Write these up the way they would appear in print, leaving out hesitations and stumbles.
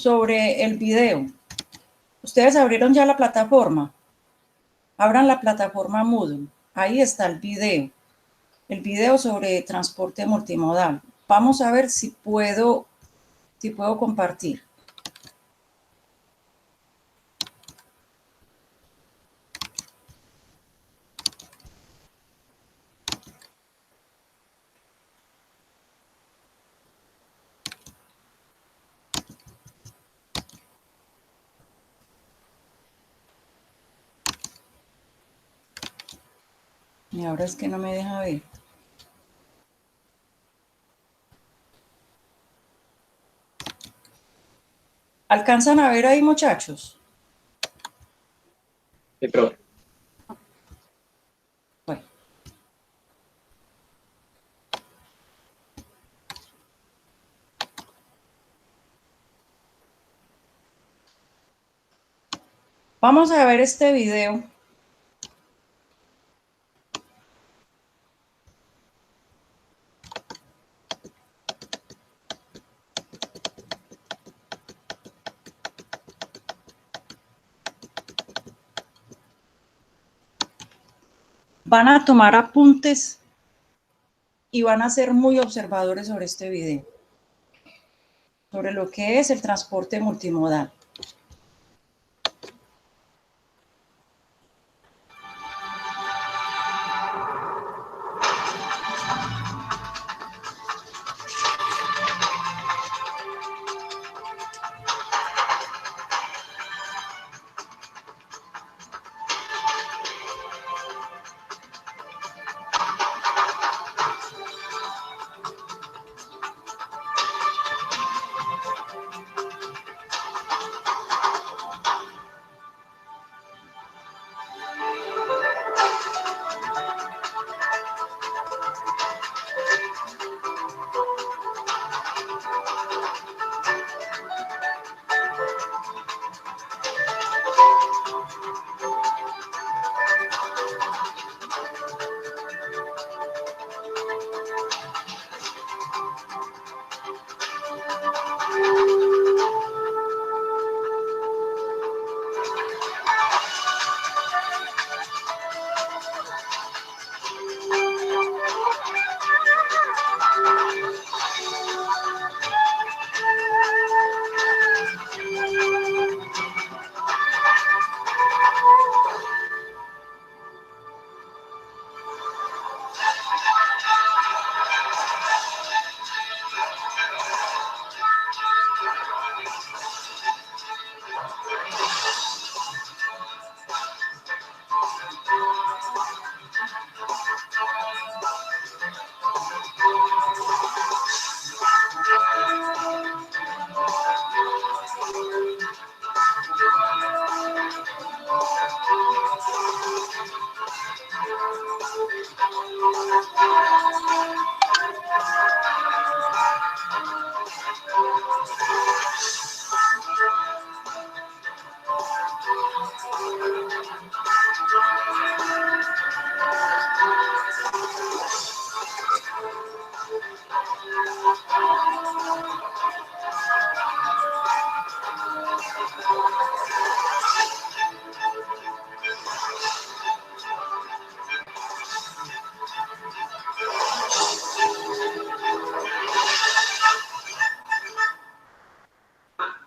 sobre el video. Ustedes abrieron ya la plataforma. Abran la plataforma Moodle. Ahí está el video sobre transporte multimodal. Vamos a ver si puedo compartir. Y ahora es que no me deja ver. ¿Alcanzan a ver ahí, muchachos? Sí, profe. Bueno. Vamos a ver este video. Van a tomar apuntes y van a ser muy observadores sobre este video, sobre lo que es el transporte multimodal.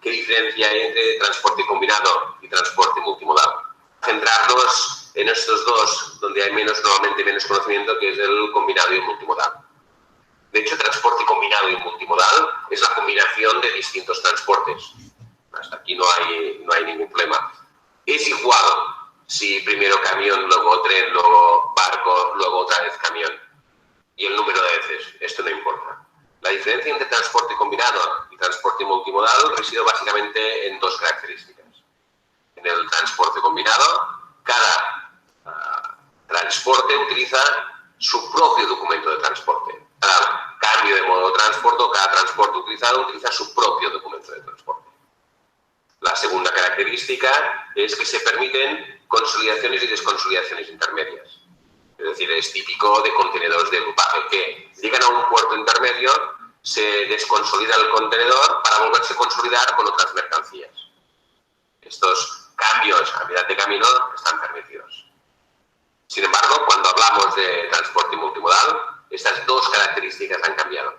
¿Qué diferencia hay entre transporte combinado y transporte multimodal? Centrarnos en estos dos, donde hay normalmente menos conocimiento, que es el combinado y el multimodal. De hecho, transporte combinado y multimodal es la combinación de distintos transportes. Hasta aquí no hay ningún problema. Es igual si primero camión, luego tren, luego barco, luego otra vez camión. Y el número de veces, esto no importa. La diferencia entre transporte combinado y transporte multimodal reside básicamente en dos características. En el transporte combinado, cada transporte utiliza su propio documento de transporte. Cada cambio de modo de transporte, cada transporte utilizado utiliza su propio documento de transporte. La segunda característica es que se permiten consolidaciones y desconsolidaciones intermedias. Es decir, es típico de contenedores de equipaje que llegan a un puerto intermedio se desconsolida el contenedor para volverse a consolidar con otras mercancías. Estos cambios a mitad de camino están permitidos. Sin embargo, cuando hablamos de transporte multimodal, estas dos características han cambiado.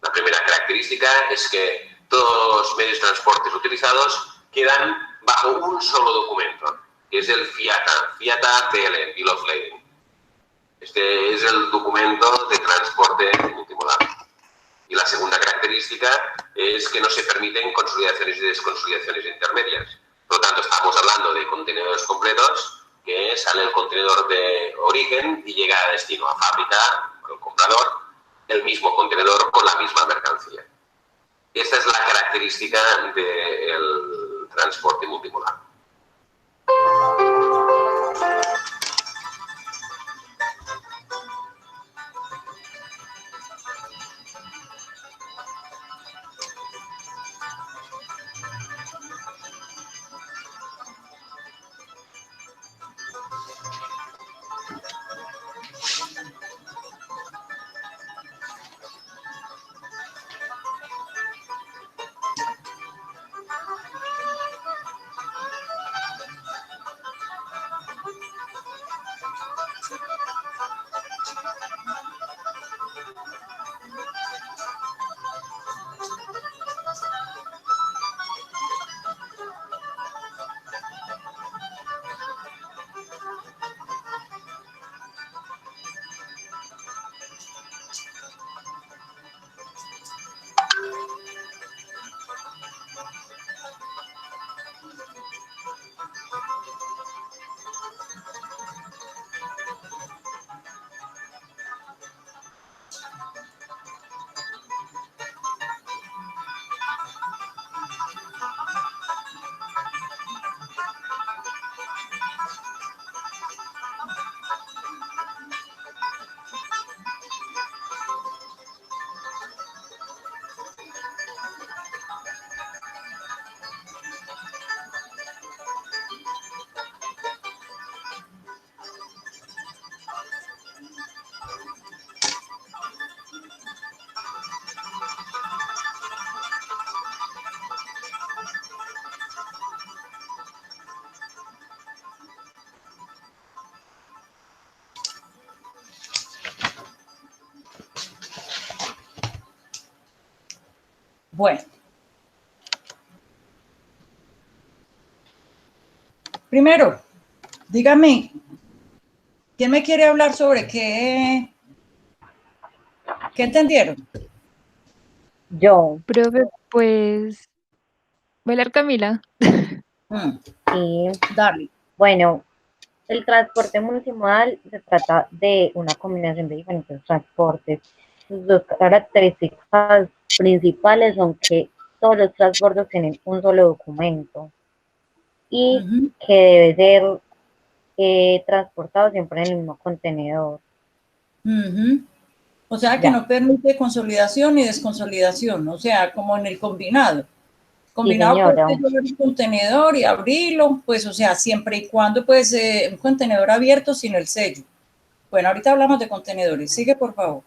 La primera característica es que todos los medios de transporte utilizados quedan bajo un solo documento, que es el FIATA TL, Bill of Lading. Este es el documento de transporte multimodal. Y la segunda característica es que no se permiten consolidaciones y desconsolidaciones intermedias. Por lo tanto, estamos hablando de contenedores completos, que sale el contenedor de origen y llega a destino, a fábrica, al comprador, el mismo contenedor con la misma mercancía. Esta es la característica del transporte multimodal. Bueno. Primero, dígame, ¿quién me quiere hablar sobre qué entendieron? Yo. Profe, pues, bailar Camila. Sí. Dale. Bueno, el transporte multimodal se trata de una combinación de diferentes transportes. Sus dos características principales son que todos los transbordos tienen un solo documento y que debe ser transportado siempre en el mismo contenedor. O sea que no permite consolidación ni desconsolidación, o sea, como en el combinado. Combinado Sí, puede llevar un contenedor y abrirlo, pues, o sea, siempre y cuando, pues, un contenedor abierto sin el sello. Bueno, ahorita hablamos de contenedores. Sigue, por favor.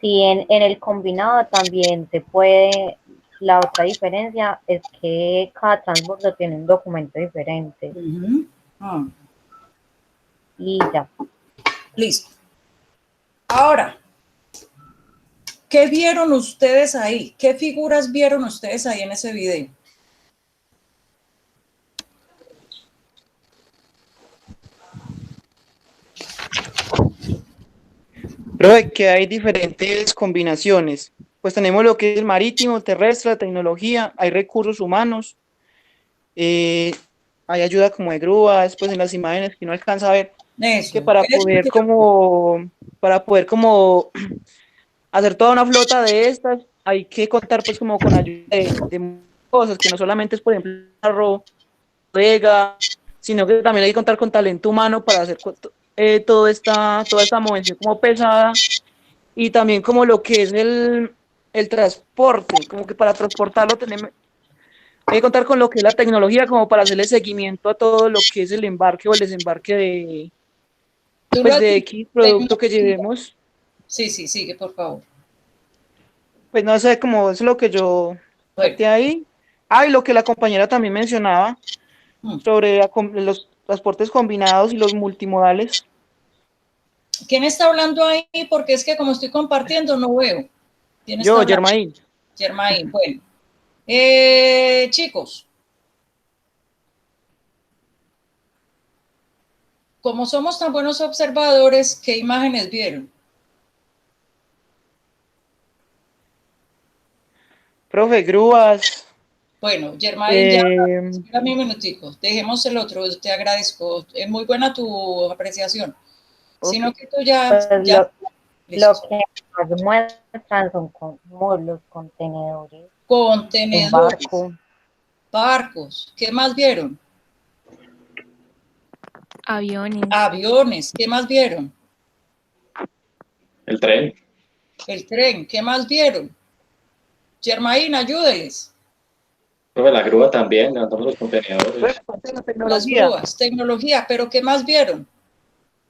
Sí, en el combinado también se puede. La otra diferencia es que cada transbordo tiene un documento diferente. Y ya. Listo. Ahora, ¿qué vieron ustedes ahí? ¿Qué figuras vieron ustedes ahí en ese video? Pero que hay diferentes combinaciones. Pues tenemos lo que es el marítimo, terrestre, la tecnología, hay recursos humanos, hay ayuda como de grúas, pues en las imágenes que no alcanza a ver. Eso. Que para poder como hacer toda una flota de estas, hay que contar pues como con ayuda de cosas, que no solamente es, por ejemplo, carro, bodega, sino que también hay que contar con talento humano para hacer toda esta movención como pesada, y también como lo que es el transporte, como que para transportarlo hay que contar con lo que es la tecnología como para hacerle seguimiento a todo lo que es el embarque o el desembarque de X producto que llevemos. Sí, sigue, por favor. Pues no sé, cómo es lo que yo Bueno, capté ahí. Ah, y lo que la compañera también mencionaba mm. sobre los transportes combinados y los multimodales. ¿Quién está hablando ahí? Porque es que como estoy compartiendo no veo. ¿Quién está Yo, hablando? Germain. Germain. Bueno, chicos, como somos tan buenos observadores, ¿qué imágenes vieron? Profe, grúas. Bueno, Germain, ya, eh, espérame un minutico, dejemos el otro, te agradezco, es muy buena tu apreciación, ok. sino que tú ya, Pues ya, lo listo. que más muestran son como los contenedores, un Contenedores, barco, barcos, ¿qué más vieron? Aviones. Aviones, ¿qué más vieron? El tren, El tren, ¿qué más vieron? Germain, ayúdeles. profe, la grúa también, levantamos los contenedores. La Las tecnología, grúas, tecnología, pero ¿qué más vieron?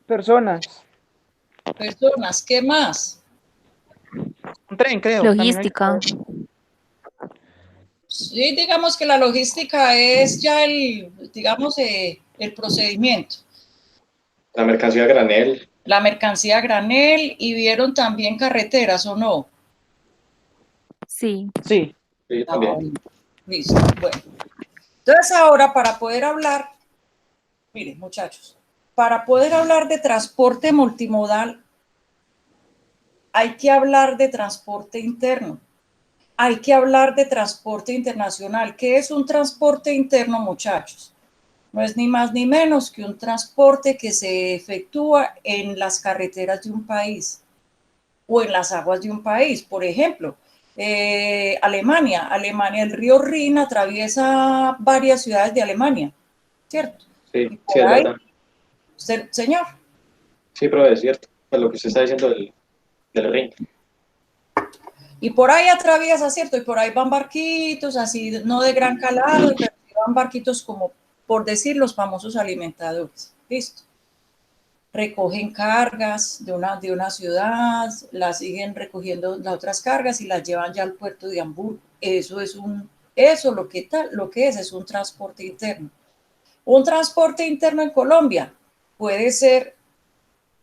personas, Personas, ¿qué más? un tren, creo. También hay. Logística. Sí, digamos que la logística es ya digamos, el procedimiento. La mercancía a granel, La mercancía a granel y vieron también carreteras, ¿o no? Sí. Sí, sí, Ah, también. bueno, listo. Bueno, entonces ahora para poder hablar, miren muchachos, para poder hablar de transporte multimodal hay que hablar de transporte interno, hay que hablar de transporte internacional. ¿Qué es un transporte interno, muchachos? No es ni más ni menos que un transporte que se efectúa en las carreteras de un país o en las aguas de un país. Por ejemplo, Alemania, el río Rin atraviesa varias ciudades de Alemania, ¿cierto? Sí, Y sí, por es ahí, verdad. señor, Sí, profe, es cierto. Pues lo que usted está diciendo del ring. y por ahí atraviesa, ¿cierto? Y por ahí van barquitos, así, no de gran calado, pero van barquitos como, por decir, los famosos alimentadores. Listo. Recogen cargas de una ciudad, las siguen recogiendo las otras cargas y las llevan ya al puerto de Hamburgo. Eso lo que es un transporte interno. Un transporte interno en Colombia puede ser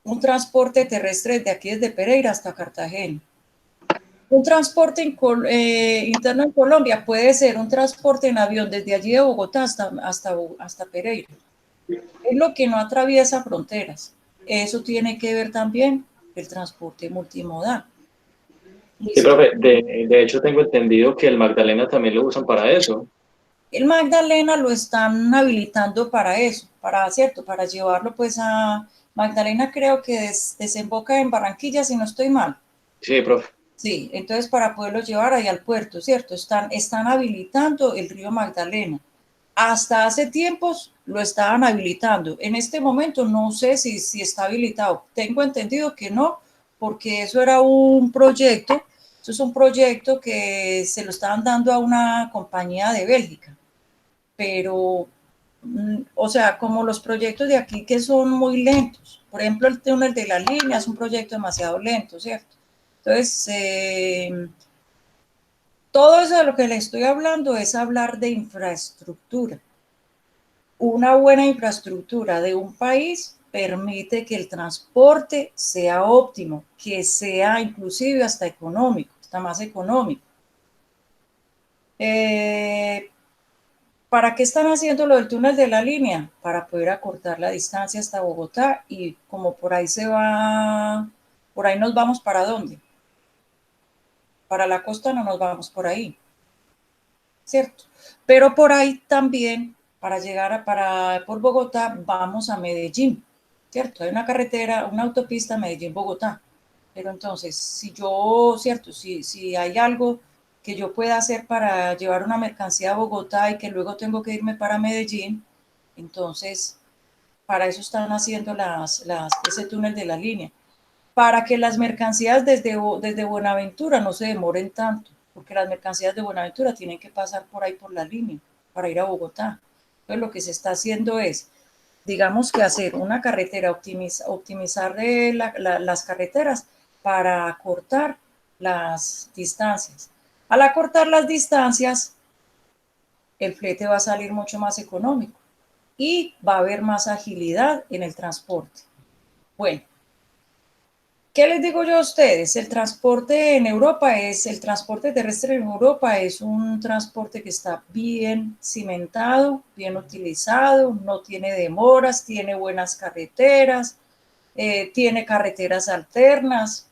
un transporte terrestre de aquí desde Pereira hasta Cartagena. Un transporte interno en Colombia puede ser un transporte en avión desde allí de Bogotá hasta Pereira. Es lo que no atraviesa fronteras. Eso tiene que ver también el transporte multimodal. Sí, Listo. profe, de hecho tengo entendido que el Magdalena también lo usan para eso. El Magdalena lo están habilitando para eso, ¿cierto? Para llevarlo pues a Magdalena creo que desemboca en Barranquilla, si no estoy mal. Sí, profe. Sí, entonces para poderlo llevar ahí al puerto, ¿cierto? Están habilitando el río Magdalena. Hasta hace tiempos lo estaban habilitando. En este momento no sé si está habilitado. Tengo entendido que no, porque eso es un proyecto que se lo estaban dando a una compañía de Bélgica. Pero, o sea, como los proyectos de aquí que son muy lentos. Por ejemplo, el túnel de la línea es un proyecto demasiado lento, ¿cierto? Entonces, todo eso de lo que le estoy hablando es hablar de infraestructura. Una buena infraestructura de un país permite que el transporte sea óptimo, que sea inclusive hasta económico, hasta más económico. ¿Para qué están haciendo lo del túnel de la línea? Para poder acortar la distancia hasta Bogotá y como por ahí nos vamos para dónde? Para la costa no nos vamos por ahí, ¿cierto? Pero por ahí también, para llegar por Bogotá, vamos a Medellín, ¿cierto? Hay una carretera, una autopista Medellín-Bogotá. Pero entonces, ¿cierto? Si hay algo que yo pueda hacer para llevar una mercancía a Bogotá y que luego tengo que irme para Medellín, entonces, para eso están haciendo ese túnel de la línea para que las mercancías desde Buenaventura no se demoren tanto, porque las mercancías de Buenaventura tienen que pasar por ahí por la línea para ir a Bogotá. Entonces lo que se está haciendo es, digamos que hacer una carretera, optimizar las carreteras para cortar las distancias. Al acortar las distancias, el flete va a salir mucho más económico y va a haber más agilidad en el transporte. Bueno, ¿qué les digo yo a ustedes? El transporte en Europa el transporte terrestre en Europa es un transporte que está bien cimentado, bien utilizado, no tiene demoras, tiene buenas carreteras, tiene carreteras alternas.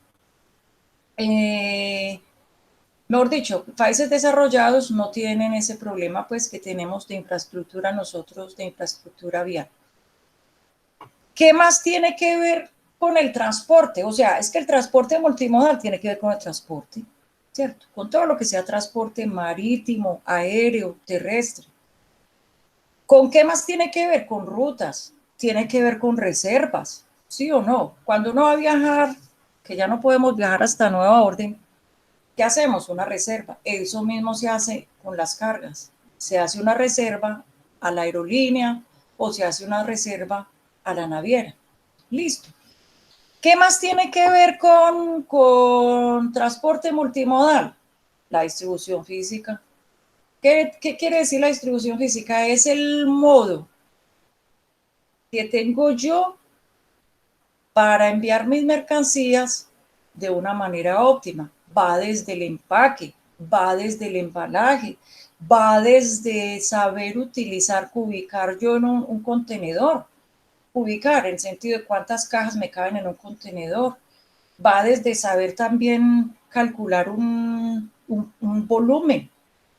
Mejor dicho, países desarrollados no tienen ese problema pues que tenemos de infraestructura nosotros, de infraestructura vial. ¿Qué más tiene que ver con el transporte? O sea, es que el transporte multimodal tiene que ver con el transporte, ¿cierto? Con todo lo que sea transporte marítimo, aéreo, terrestre. ¿Con qué más tiene que ver? Con rutas, tiene que ver con reservas, ¿sí o no? Cuando uno va a viajar, que ya no podemos viajar hasta nueva orden, ¿qué hacemos? Una reserva. Eso mismo se hace con las cargas. Se hace una reserva a la aerolínea o se hace una reserva a la naviera. Listo. ¿Qué más tiene que ver con transporte multimodal? La distribución física. ¿Qué quiere decir la distribución física? Es el modo que tengo yo para enviar mis mercancías de una manera óptima. Va desde el empaque, va desde el embalaje, va desde saber utilizar, ubicar yo en un contenedor, ubicar en el sentido de cuántas cajas me caben en un contenedor, va desde saber también calcular un volumen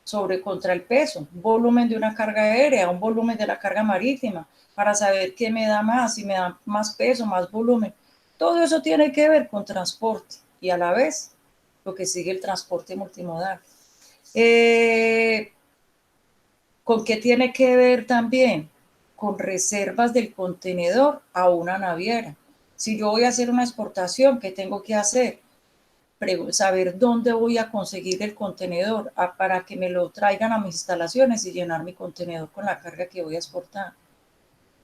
sobre contra el peso, un volumen de una carga aérea, un volumen de la carga marítima, para saber qué me da más, si me da más peso, más volumen. Todo eso tiene que ver con transporte y a la vez lo que sigue el transporte multimodal. ¿Con qué tiene que ver también? Con reservas del contenedor a una naviera. Si yo voy a hacer una exportación, ¿qué tengo que hacer? Saber dónde voy a conseguir el contenedor para que me lo traigan a mis instalaciones y llenar mi contenedor con la carga que voy a exportar.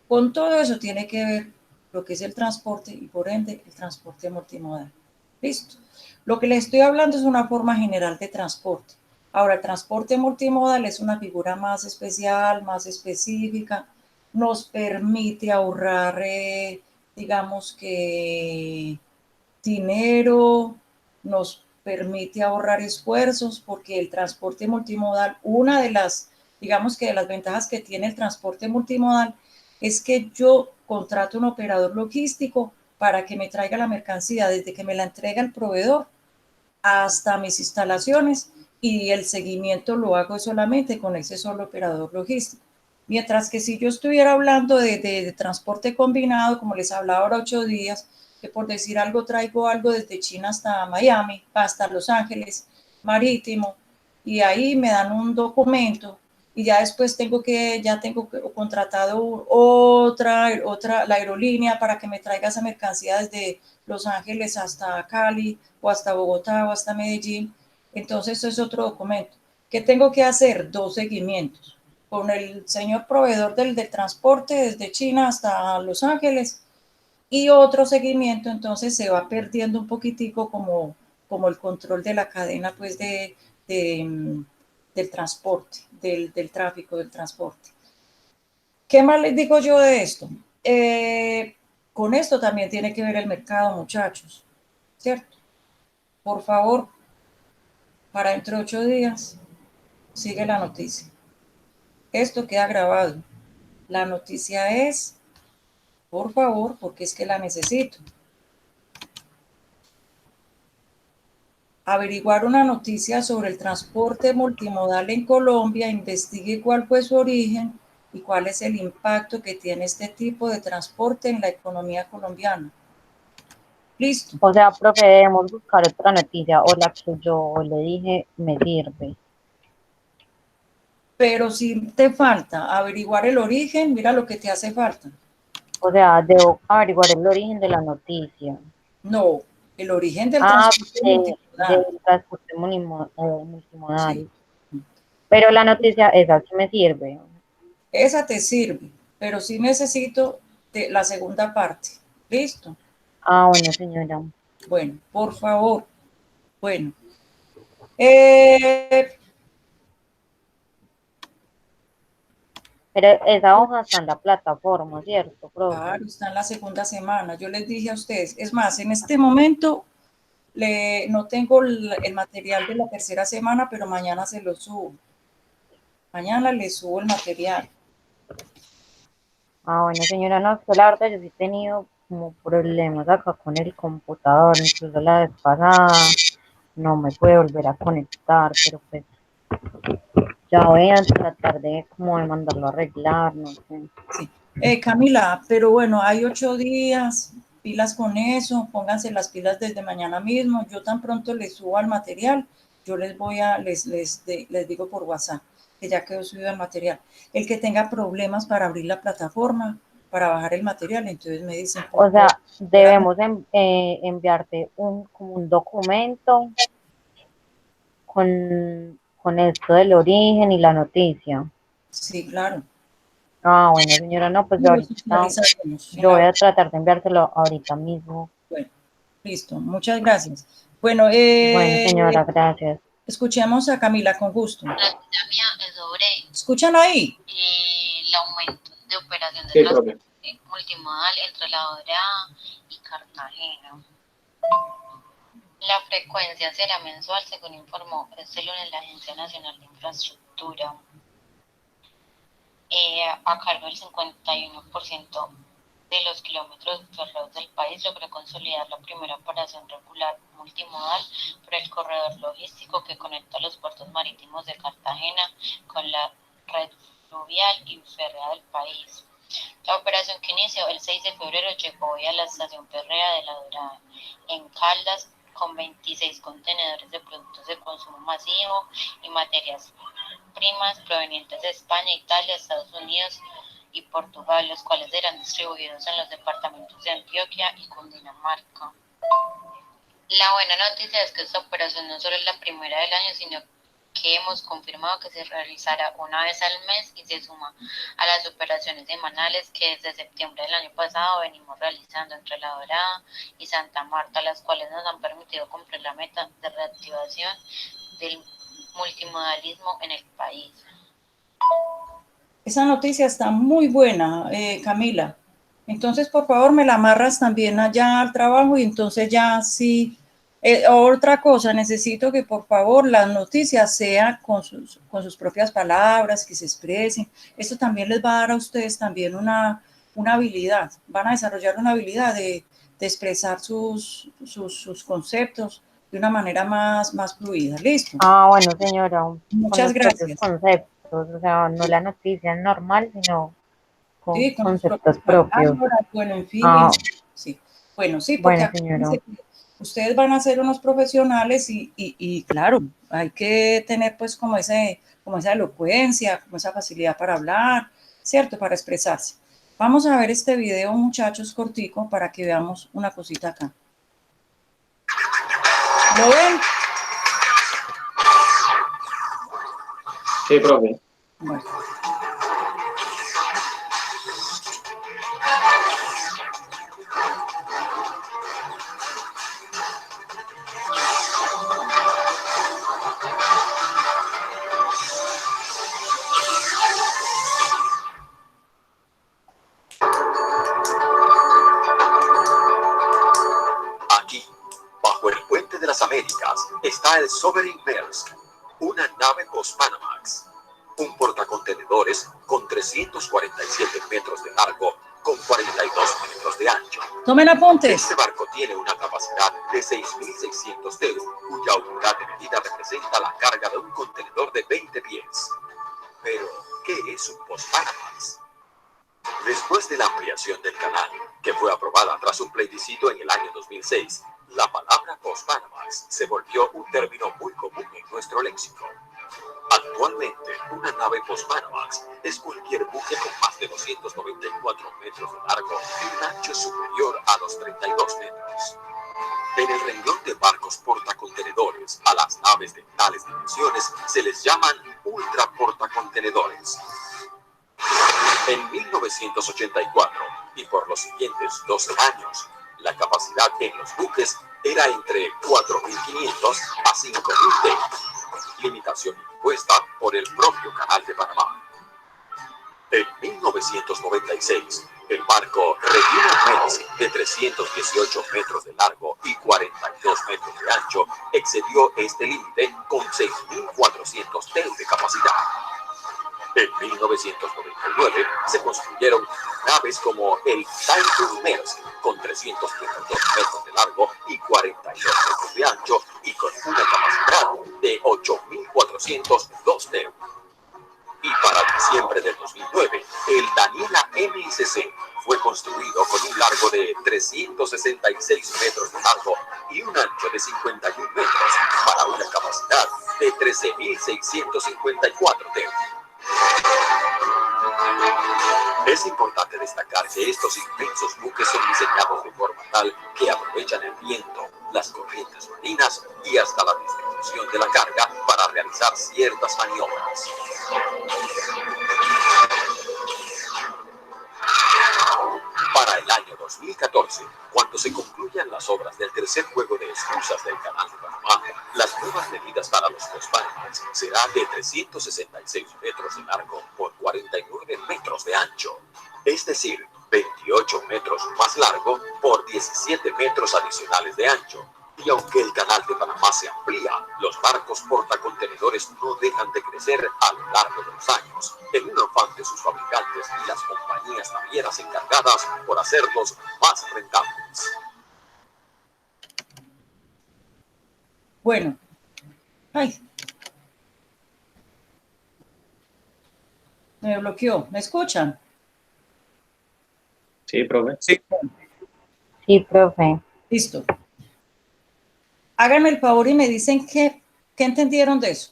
Con todo eso tiene que ver lo que es el transporte y por ende el transporte multimodal. Listo. Lo que les estoy hablando es una forma general de transporte. Ahora, el transporte multimodal es una figura más especial, más específica, nos permite ahorrar, digamos que dinero, nos permite ahorrar esfuerzos, porque el transporte multimodal, una de las, digamos que de las ventajas que tiene el transporte multimodal es que yo contrato un operador logístico para que me traiga la mercancía desde que me la entrega el proveedor hasta mis instalaciones y el seguimiento lo hago solamente con ese solo operador logístico. Mientras que si yo estuviera hablando de transporte combinado, como les hablaba ahora 8 días, que por decir algo traigo algo desde China hasta Miami, hasta Los Ángeles, marítimo, y ahí me dan un documento y ya después ya tengo contratado la aerolínea para que me traiga esa mercancía desde Los Ángeles hasta Cali o hasta Bogotá o hasta Medellín. Entonces, eso es otro documento. ¿Qué tengo que hacer? 2 seguimientos. Con el señor proveedor del transporte desde China hasta Los Ángeles y otro seguimiento, entonces se va perdiendo un poquitico como el control de la cadena pues del transporte, del tráfico, del transporte. ¿Qué más les digo yo de esto? Con esto también tiene que ver el mercado, muchachos, ¿cierto? Por favor, para dentro de 8 días, sigue la noticia. Esto queda grabado. La noticia es, por favor, porque es que la necesito. Averiguar una noticia sobre el transporte multimodal en Colombia, investigue cuál fue su origen y cuál es el impacto que tiene este tipo de transporte en la economía colombiana. Listo. O sea, profe, debemos buscar otra noticia o la que yo le dije me sirve. Pero si te falta averiguar el origen, mira lo que te hace falta. O sea, debo averiguar el origen de la noticia. No, el origen del transporte multimodal. Del transporte multimodal. Sí. Pero la noticia esa sí me sirve. Esa te sirve, pero sí necesito la segunda parte. ¿Listo? Ah, bueno, señora. Bueno, por favor, Bueno. Pero esa hoja está en la plataforma, ¿cierto, profe? Claro, está en la segunda semana. Yo les dije a ustedes, es más, en este momento no tengo el material de la tercera semana, pero mañana se lo subo. Mañana les subo el material. Ah, bueno, señora, no, es que la verdad yo sí he tenido como problemas acá con el computador, incluso la vez pasada no me puede volver a conectar, pero pues ya voy a tratar de como de mandarlo a arreglar, no sé. Sí. Camila, pero bueno, hay 8 días, pilas con eso, pónganse las pilas desde mañana mismo. Yo tan pronto les subo al material, yo les voy a, les digo por WhatsApp que ya quedó subido el material. El que tenga problemas para abrir la plataforma, para bajar el material, entonces me dicen. O sea, debemos enviarte como un documento con esto del origen y la noticia. Sí, claro. Ah, bueno, señora, no, pues yo ahorita, yo voy a tratar de enviárselo ahorita mismo. Bueno, listo, muchas gracias. Bueno, Bueno, señora, gracias. escuchemos a Camila con gusto. La noticia mía es sobre ¿Escuchan ahí? el aumento de operación de Sí, transporte profe. multimodal entre La Dorada y Cartagena. La frecuencia será mensual, según informó este lunes la Agencia Nacional de Infraestructura, a cargo del 51% de los kilómetros ferroviarios del país. Logró consolidar la primera operación regular multimodal por el corredor logístico que conecta los puertos marítimos de Cartagena con la red fluvial y férrea del país. La operación, que inició el 6 de febrero, llegó hoy a la estación férrea de La Dorada, en Caldas, con 26 contenedores de productos de consumo masivo y materias primas provenientes de España, Italia, Estados Unidos y Portugal, los cuales serán distribuidos en los departamentos de Antioquia y Cundinamarca. La buena noticia es que esta operación no solo es la primera del año, sino que hemos confirmado que se realizará una vez al mes y se suma a las operaciones semanales que desde septiembre del año pasado venimos realizando entre La Dorada y Santa Marta, las cuales nos han permitido cumplir la meta de reactivación del multimodalismo en el país. Esa noticia está muy buena, Camila. Entonces, por favor, me la amarras también allá al trabajo y entonces ya sí. Otra cosa, necesito que por favor las noticias sean con sus propias palabras, que se expresen. Esto también les va a dar a ustedes también una habilidad. Van a desarrollar una habilidad de expresar sus conceptos de una manera más fluida. ¿Listo? Ah, bueno, señora, Muchas gracias. Conceptos, o sea, no la noticia normal, sino con Sí, con conceptos propios. palabras, bueno, en fin, sí. Bueno, sí, porque bueno, señora, ustedes van a ser unos profesionales y claro, hay que tener pues como esa elocuencia, como esa facilidad para hablar, ¿cierto? Para expresarse. Vamos a ver este video, muchachos, cortico, para que veamos una cosita acá. ¿Lo ven? Sí, profe. Bueno. Aquí, bajo el puente de las Américas, está el Sovereign Maersk, una nave post-Panamax, un portacontenedores con 347 metros de largo, con 42 metros de ancho. Tomen apuntes. Este barco tiene una capacidad de 6.600 TEU, cuya unidad de medida representa la carga de un contenedor de 20 pies. Pero, ¿qué es un post-Panamax? Después de la ampliación del canal, que fue aprobada tras un plebiscito en el año 2006, la palabra post-Panamax se volvió un término muy común en nuestro léxico. Actualmente, una nave post-Panamax es cualquier buque con más de 294 metros de largo y un ancho superior a los 32 metros. En el renglón de barcos portacontenedores, a las naves de tales dimensiones se les llaman ultraportacontenedores. En 1984, y por los siguientes 12 años, la capacidad en los buques era entre 4.500 a 5.000 TEU, limitación impuesta por el propio Canal de Panamá. En 1996, el barco Regina Menzi, de 318 metros de largo y 42 metros de ancho, excedió este límite con 6.400 TEU de capacidad. En 1999 se construyeron naves como el Titan Menzi, con 332 metros de largo y 42 metros de ancho y con una capacidad de 8.402 TEU. Y para diciembre del 2009, el Daniela MSC fue construido con un largo de 366 metros de largo y un ancho de 51 metros para una capacidad de 13.654 TEU. Es importante destacar que estos inmensos buques son diseñados de forma tal que aprovechan el viento, las corrientes marinas y hasta la distribución de la carga para realizar ciertas maniobras. Para el año 2014, cuando se concluyan las obras del tercer juego de esclusas del Canal de Panamá, las nuevas medidas para los postpaneles serán de 366 metros de largo por 49 metros de ancho, es decir, 28 metros más largo por 17 metros adicionales de ancho. Y aunque el Canal de Panamá se amplía, los barcos portacontenedores no dejan de crecer a lo largo de los años, en un afán de sus fabricantes y las compañías navieras encargadas por hacerlos más rentables. Bueno, ay, me bloqueó. ¿Me escuchan? Sí, profe. Sí. Sí, profe. Listo. Háganme el favor y me dicen qué entendieron de eso.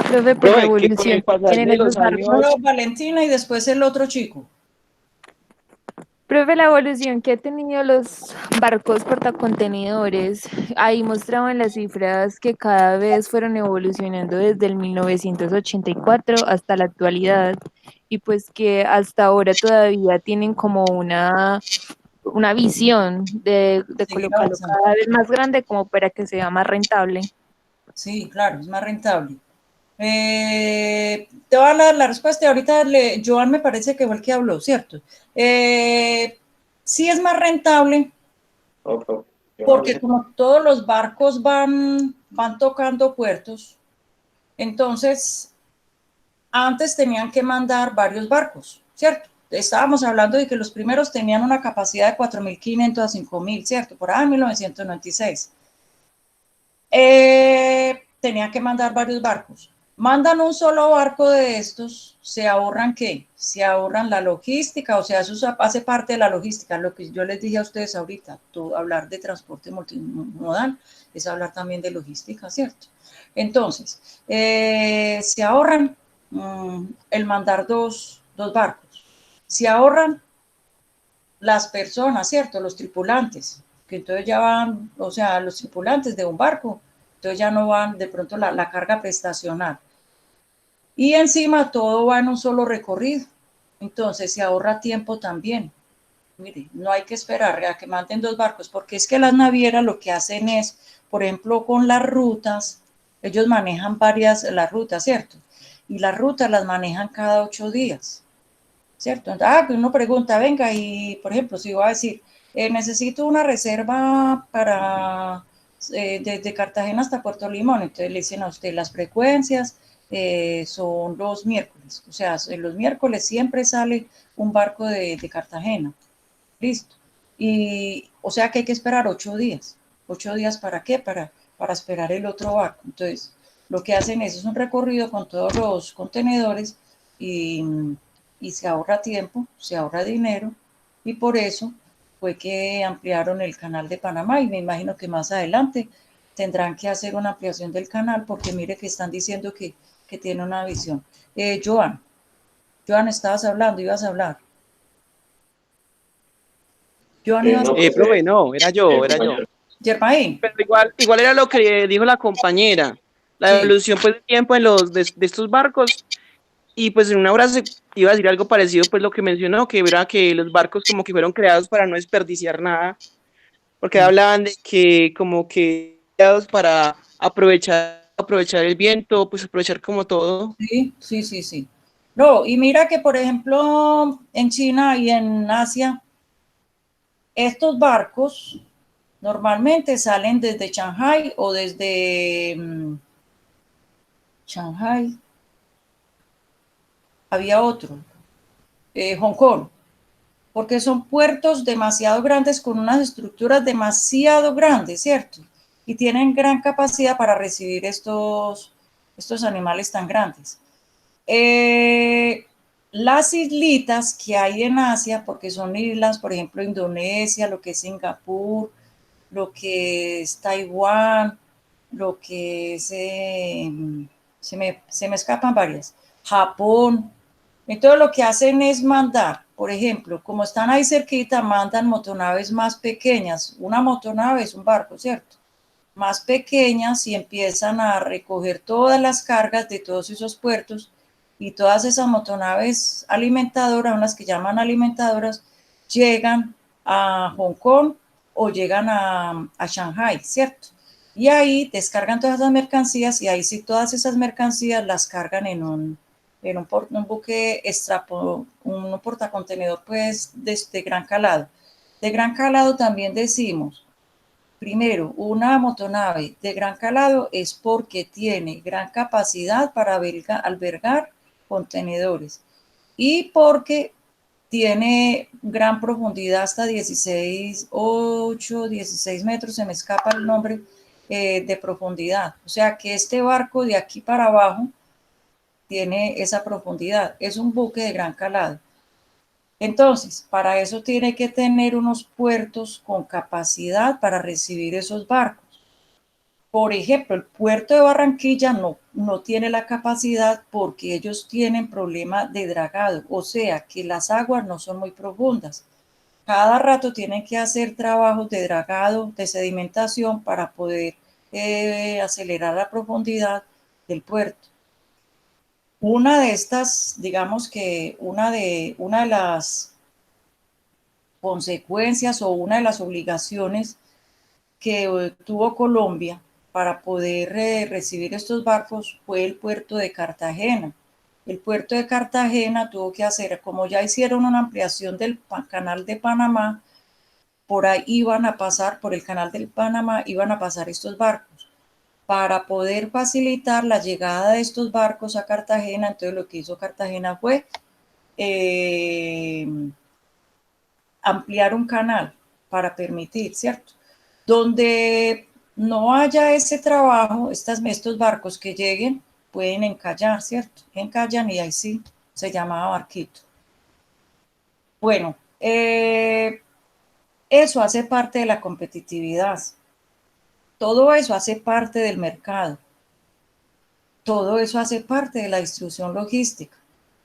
Profe, por la Profe, que con el evolución que pasar tienen de esos los barcos. años, Solo Valentina y después el otro chico. Profe, la evolución que han tenido los barcos portacontenedores, ahí mostraban las cifras que cada vez fueron evolucionando desde el 1984 hasta la actualidad y pues que hasta ahora todavía tienen como una visión de Seguir colocarlo avanzando. cada vez más grande como para que sea más rentable. Sí, claro, es más rentable. Te voy a dar la respuesta y ahorita Joan me parece que fue el que habló, ¿cierto? Sí es más rentable No, profe. Yo no porque sé. como todos los barcos van tocando puertos, entonces antes tenían que mandar varios barcos, ¿cierto? Estábamos hablando de que los primeros tenían una capacidad de 4.500 a 5.000, ¿cierto? Por ahí en 1996. Tenían que mandar varios barcos. Mandan un solo barco de estos, ¿se ahorran qué? Se ahorran la logística, o sea, eso hace parte de la logística, lo que yo les dije a ustedes ahorita, hablar de transporte multimodal es hablar también de logística, ¿cierto? Entonces, se ahorran el mandar dos barcos, se ahorran las personas, ¿cierto? Los tripulantes, que entonces ya van, o sea, los tripulantes de un barco, entonces ya no van de pronto la carga prestacional. Y encima todo va en un solo recorrido, entonces se ahorra tiempo también. Mire, no hay que esperar a que manden dos barcos, porque es que las navieras lo que hacen es, por ejemplo, con las rutas, ellos manejan las rutas, ¿cierto? Y las rutas las manejan cada 8 días, ¿cierto? Pues uno pregunta, venga, y por ejemplo, si voy a decir, necesito una reserva para desde Cartagena hasta Puerto Limón, entonces le dicen a usted las frecuencias son los miércoles, o sea, los miércoles siempre sale un barco de Cartagena, listo, y o sea que hay que esperar 8 días, 8 días ¿para qué? Para esperar el otro barco, entonces lo que hacen es un recorrido con todos los contenedores y se ahorra tiempo, se ahorra dinero y por eso fue que ampliaron el canal de Panamá y me imagino que más adelante tendrán que hacer una ampliación del canal porque mire que están diciendo que tiene una visión. Joan, estabas hablando, ibas a hablar. Joan, ibas a No, hablar. profe, no, era yo. compañero. Germain, Pero igual era lo que dijo la compañera, la sí, evolución pues de tiempo de estos barcos Y pues en una frase iba a decir algo parecido, pues lo que mencionó, que era que los barcos como que fueron creados para no desperdiciar nada, porque hablaban de que como que creados para aprovechar el viento, pues aprovechar como todo. Sí, sí, sí, sí. No, y mira que, por ejemplo, en China y en Asia, estos barcos normalmente salen desde Shanghai o desde Shanghai. Había otro, Hong Kong, porque son puertos demasiado grandes con unas estructuras demasiado grandes, ¿cierto? Y tienen gran capacidad para recibir estos animales tan grandes. Las islitas que hay en Asia, porque son islas, por ejemplo, Indonesia, lo que es Singapur, lo que es Taiwán, lo que es, se me escapan varias, Japón. Entonces lo que hacen es mandar, por ejemplo, como están ahí cerquita, mandan motonaves más pequeñas. Una motonave es un barco, ¿cierto? Más pequeñas y empiezan a recoger todas las cargas de todos esos puertos y todas esas motonaves alimentadoras, unas que llaman alimentadoras, llegan a Hong Kong o llegan a Shanghai, ¿cierto? Y ahí descargan todas esas mercancías y ahí sí todas esas mercancías las cargan en un buque un portacontenedor pues de gran calado. De gran calado también decimos, primero, una motonave de gran calado es porque tiene gran capacidad para albergar contenedores y porque tiene gran profundidad hasta 16 metros, se me escapa el nombre de profundidad. O sea que este barco de aquí para abajo tiene esa profundidad. Es un buque de gran calado. Entonces, para eso tiene que tener unos puertos con capacidad para recibir esos barcos. Por ejemplo, el puerto de Barranquilla no tiene la capacidad porque ellos tienen problema de dragado, o sea que las aguas no son muy profundas. Cada rato tienen que hacer trabajos de dragado, de sedimentación para poder acelerar la profundidad del puerto. Una de estas, digamos que una de las consecuencias o una de las obligaciones que tuvo Colombia para poder recibir estos barcos fue el puerto de Cartagena. El puerto de Cartagena tuvo que hacer, como ya hicieron una ampliación del canal de Panamá, por ahí iban a pasar, por el canal del Panamá, iban a pasar estos barcos. Para poder facilitar la llegada de estos barcos a Cartagena, entonces lo que hizo Cartagena fue ampliar un canal para permitir, ¿cierto? Donde no haya ese trabajo, estos barcos que lleguen pueden encallar, ¿cierto? Encallan y ahí sí se llamaba barquito. Bueno, eso hace parte de la competitividad. Todo eso hace parte del mercado. Todo eso hace parte de la distribución logística,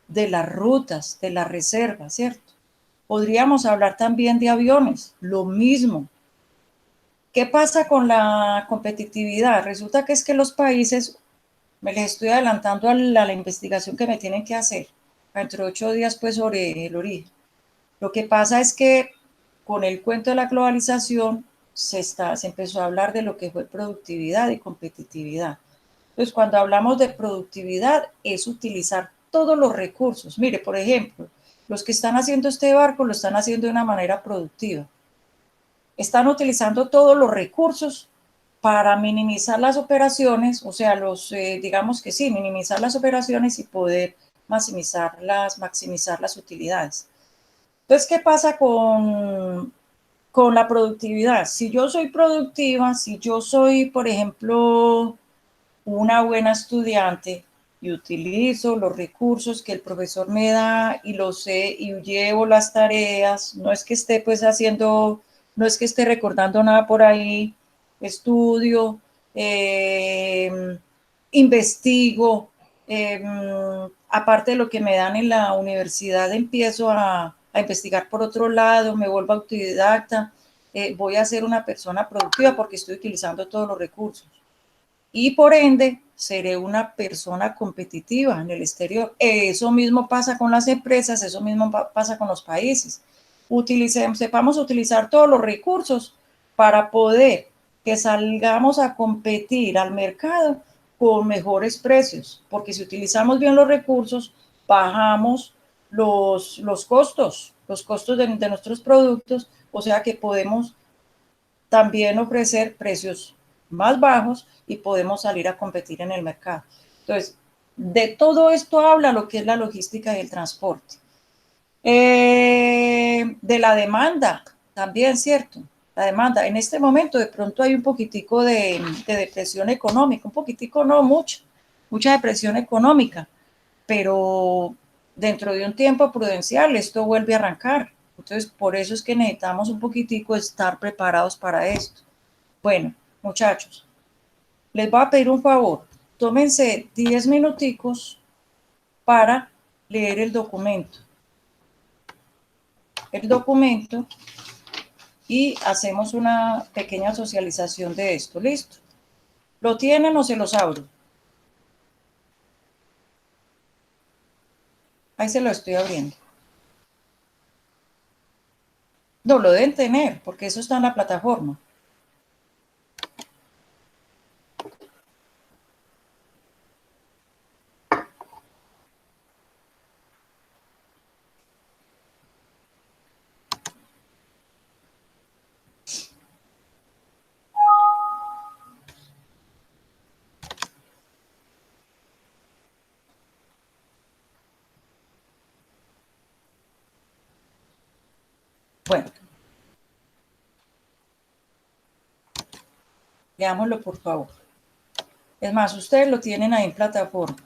de las rutas, de las reservas, ¿cierto? Podríamos hablar también de aviones, lo mismo. ¿Qué pasa con la competitividad? Resulta que es que los países, me les estoy adelantando a la investigación que me tienen que hacer, dentro de 8 días pues sobre el origen. Lo que pasa es que con el cuento de la globalización se empezó a hablar de lo que fue productividad y competitividad. Entonces, cuando hablamos de productividad, es utilizar todos los recursos. Mire, por ejemplo, los que están haciendo este barco lo están haciendo de una manera productiva. Están utilizando todos los recursos para minimizar las operaciones, o sea, digamos que sí, minimizar las operaciones y poder maximizar las utilidades. Entonces, ¿qué pasa con la productividad? Si yo soy productiva, si yo soy, por ejemplo, una buena estudiante y utilizo los recursos que el profesor me da y lo sé y llevo las tareas, no es que esté pues haciendo, no es que esté recordando nada por ahí, estudio, investigo, aparte de lo que me dan en la universidad, empiezo a investigar por otro lado, me vuelvo autodidacta, voy a ser una persona productiva porque estoy utilizando todos los recursos. Y por ende, seré una persona competitiva en el exterior. Eso mismo pasa con las empresas, eso mismo pasa con los países. Sepamos utilizar todos los recursos para poder que salgamos a competir al mercado con mejores precios, porque si utilizamos bien los recursos, bajamos los costos de nuestros productos, o sea que podemos también ofrecer precios más bajos y podemos salir a competir en el mercado. Entonces, de todo esto habla lo que es la logística y el transporte. De la demanda, también, ¿cierto? La demanda, en este momento de pronto hay un poquitico de depresión económica, un poquitico no, mucha depresión económica, pero dentro de un tiempo prudencial esto vuelve a arrancar. Entonces, por eso es que necesitamos un poquitico estar preparados para esto. Bueno, muchachos, les voy a pedir un favor. Tómense 10 minuticos para leer el documento. Y hacemos una pequeña socialización de esto. ¿Listo? ¿Lo tienen o se los abro? Ahí se lo estoy abriendo. No, lo deben tener, porque eso está en la plataforma. Bueno, leámoslo por favor. Es más, ustedes lo tienen ahí en plataforma.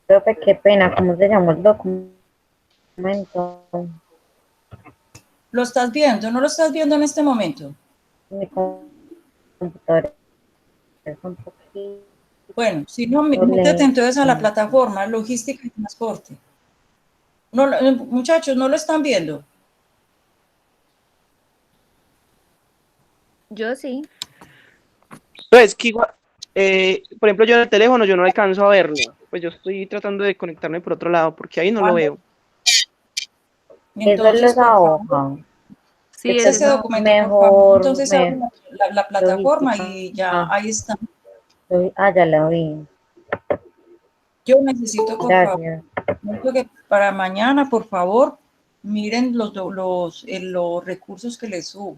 Profe, qué pena, ¿cómo se llama el documento? ¿Lo estás viendo? ¿No lo estás viendo en este momento? Mi computadora es un poquito Bueno, si no, métete entonces a la plataforma logística y transporte. No, muchachos, ¿no lo están viendo? Yo sí. Pues que igual, por ejemplo, yo en el teléfono yo no alcanzo a verlo. Pues yo estoy tratando de conectarme por otro lado, porque ahí no lo veo. Entonces, Eso es la hoja. Sí, ese documento, por favor. Entonces, abre la plataforma y ya ahí está. Ya la vi. Yo necesito, por Gracias. favor, que para mañana, por favor, miren los recursos que les subo.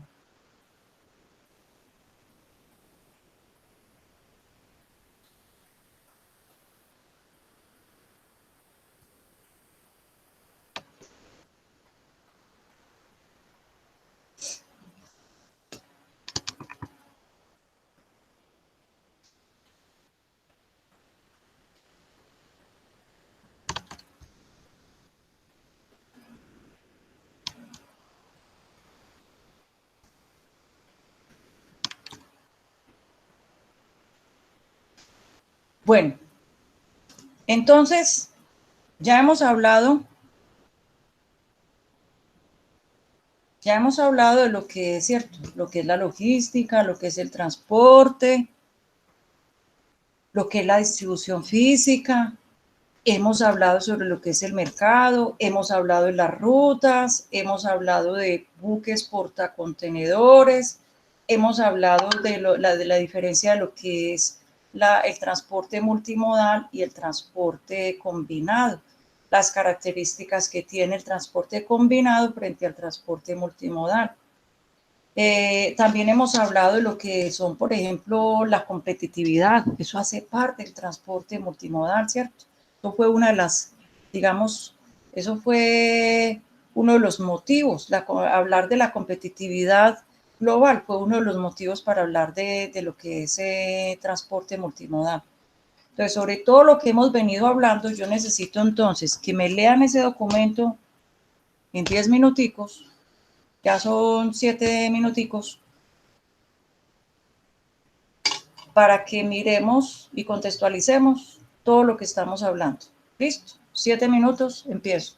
Bueno, entonces, ya hemos hablado de lo que es cierto, lo que es la logística, lo que es el transporte, lo que es la distribución física. Hemos hablado sobre lo que es el mercado, hemos hablado de las rutas, hemos hablado de buques portacontenedores, hemos hablado de la diferencia de lo que es el transporte multimodal y el transporte combinado, las características que tiene el transporte combinado frente al transporte multimodal. También hemos hablado de lo que son, por ejemplo, la competitividad. Eso hace parte del transporte multimodal, ¿cierto? Eso fue una de las, digamos, eso fue uno de los motivos. Hablar de la competitividad global fue uno de los motivos para hablar de lo que es transporte multimodal. Entonces, sobre todo lo que hemos venido hablando, yo necesito entonces que me lean ese documento en 10 minuticos, ya son 7 minuticos, para que miremos y contextualicemos todo lo que estamos hablando. ¿Listo? 7 minutos, empiezo.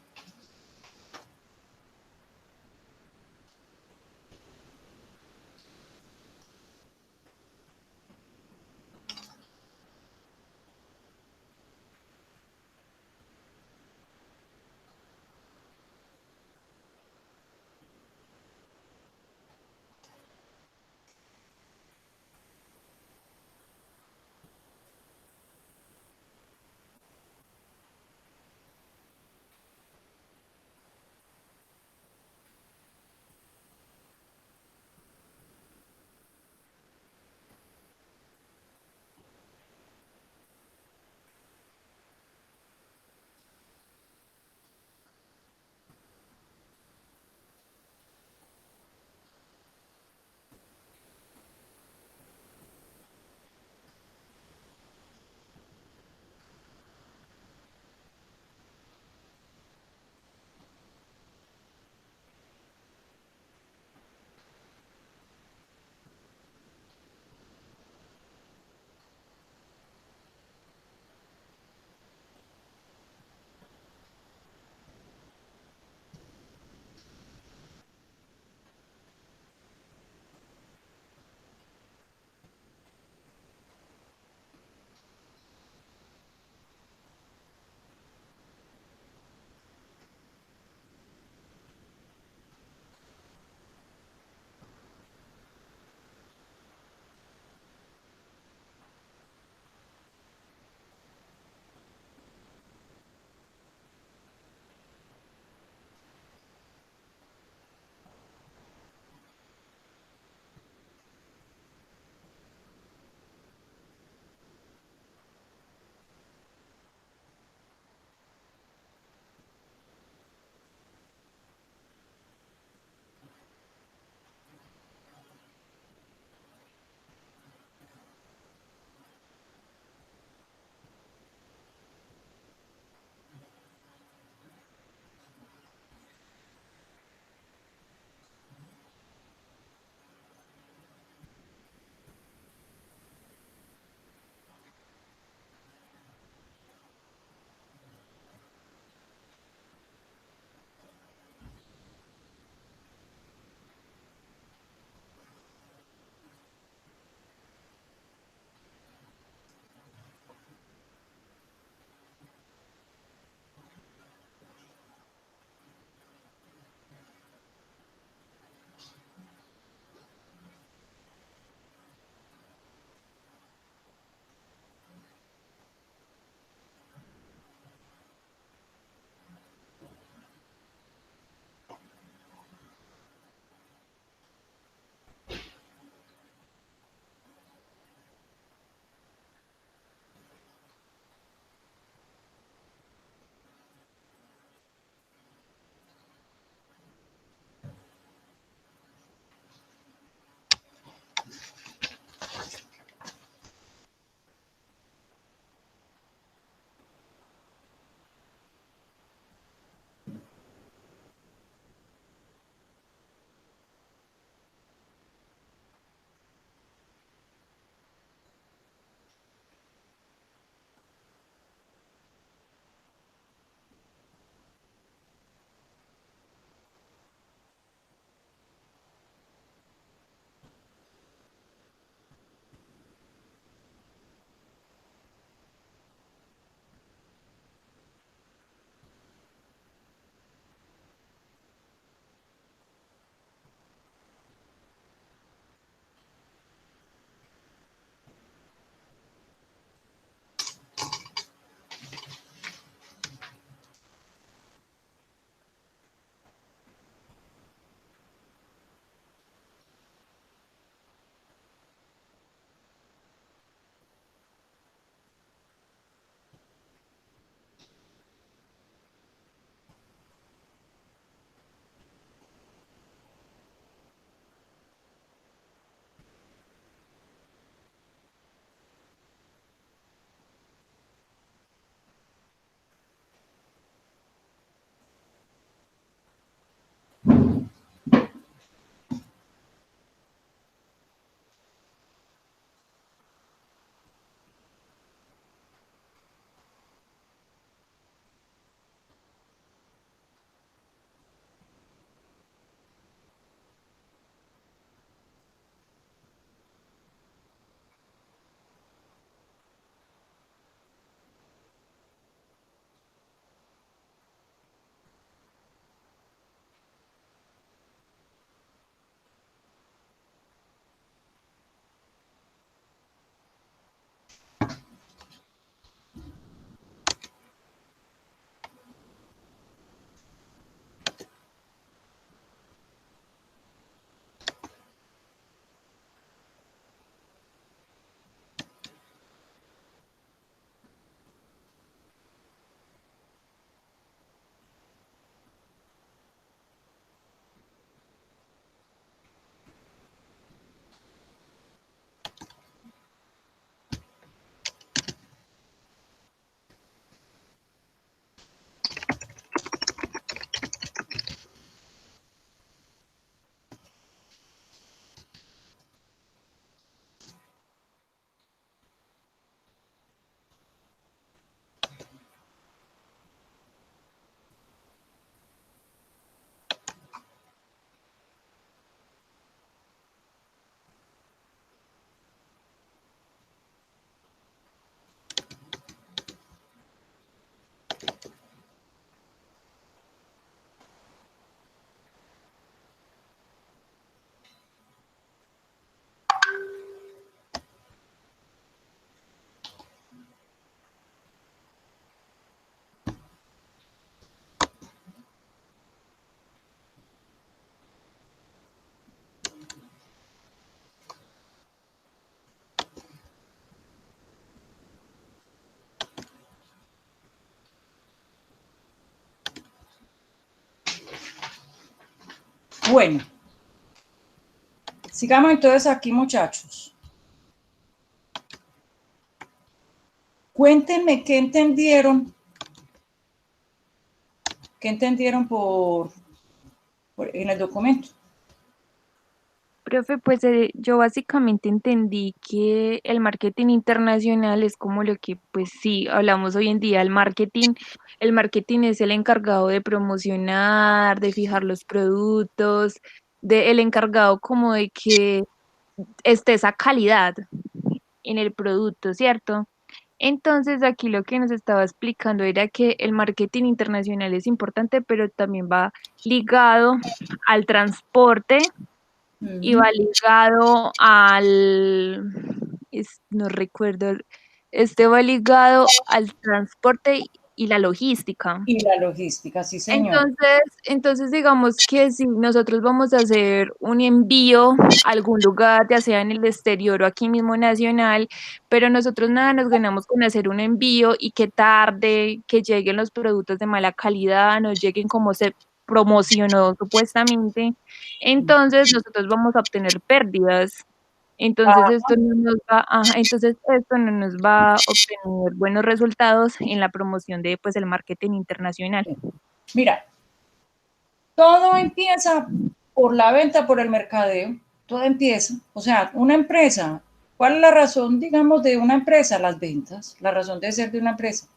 Bueno, sigamos entonces aquí, muchachos. Cuéntenme qué entendieron en el documento. Profe, pues yo básicamente entendí que el marketing internacional es como lo que, pues sí, hablamos hoy en día, el marketing es el encargado de promocionar, de fijar los productos, el encargado como de que esté esa calidad en el producto, ¿cierto? Entonces aquí lo que nos estaba explicando era que el marketing internacional es importante, pero también va ligado al transporte y va ligado no recuerdo, va ligado al transporte y la logística. Y la logística, sí, señor. Entonces digamos que si nosotros vamos a hacer un envío a algún lugar, ya sea en el exterior o aquí mismo nacional, pero nosotros nada nos ganamos con hacer un envío y que tarde, que lleguen los productos de mala calidad, no lleguen como se promocionó supuestamente, entonces nosotros vamos a obtener pérdidas. Entonces entonces esto no nos va a obtener buenos resultados en la promoción de pues el marketing internacional. Mira, todo empieza por la venta, por el mercadeo, todo empieza, o sea, una empresa, ¿cuál es la razón, digamos, de una empresa? Las ventas, la razón de ser de una empresa.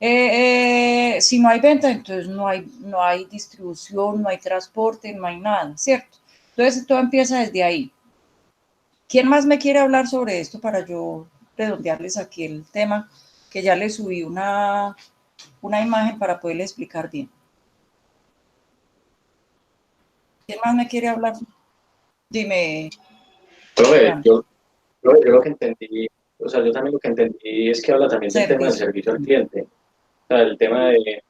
Si no hay venta, entonces no hay distribución, no hay transporte, no hay nada, ¿cierto? Entonces todo empieza desde ahí. ¿Quién más me quiere hablar sobre esto para yo redondearles aquí el tema? Que ya les subí una imagen para poderles explicar bien. ¿Quién más me quiere hablar? Dime. Yo lo que entendí, o sea, yo también lo que entendí es que habla también del tema del servicio al cliente. O sea, el tema de,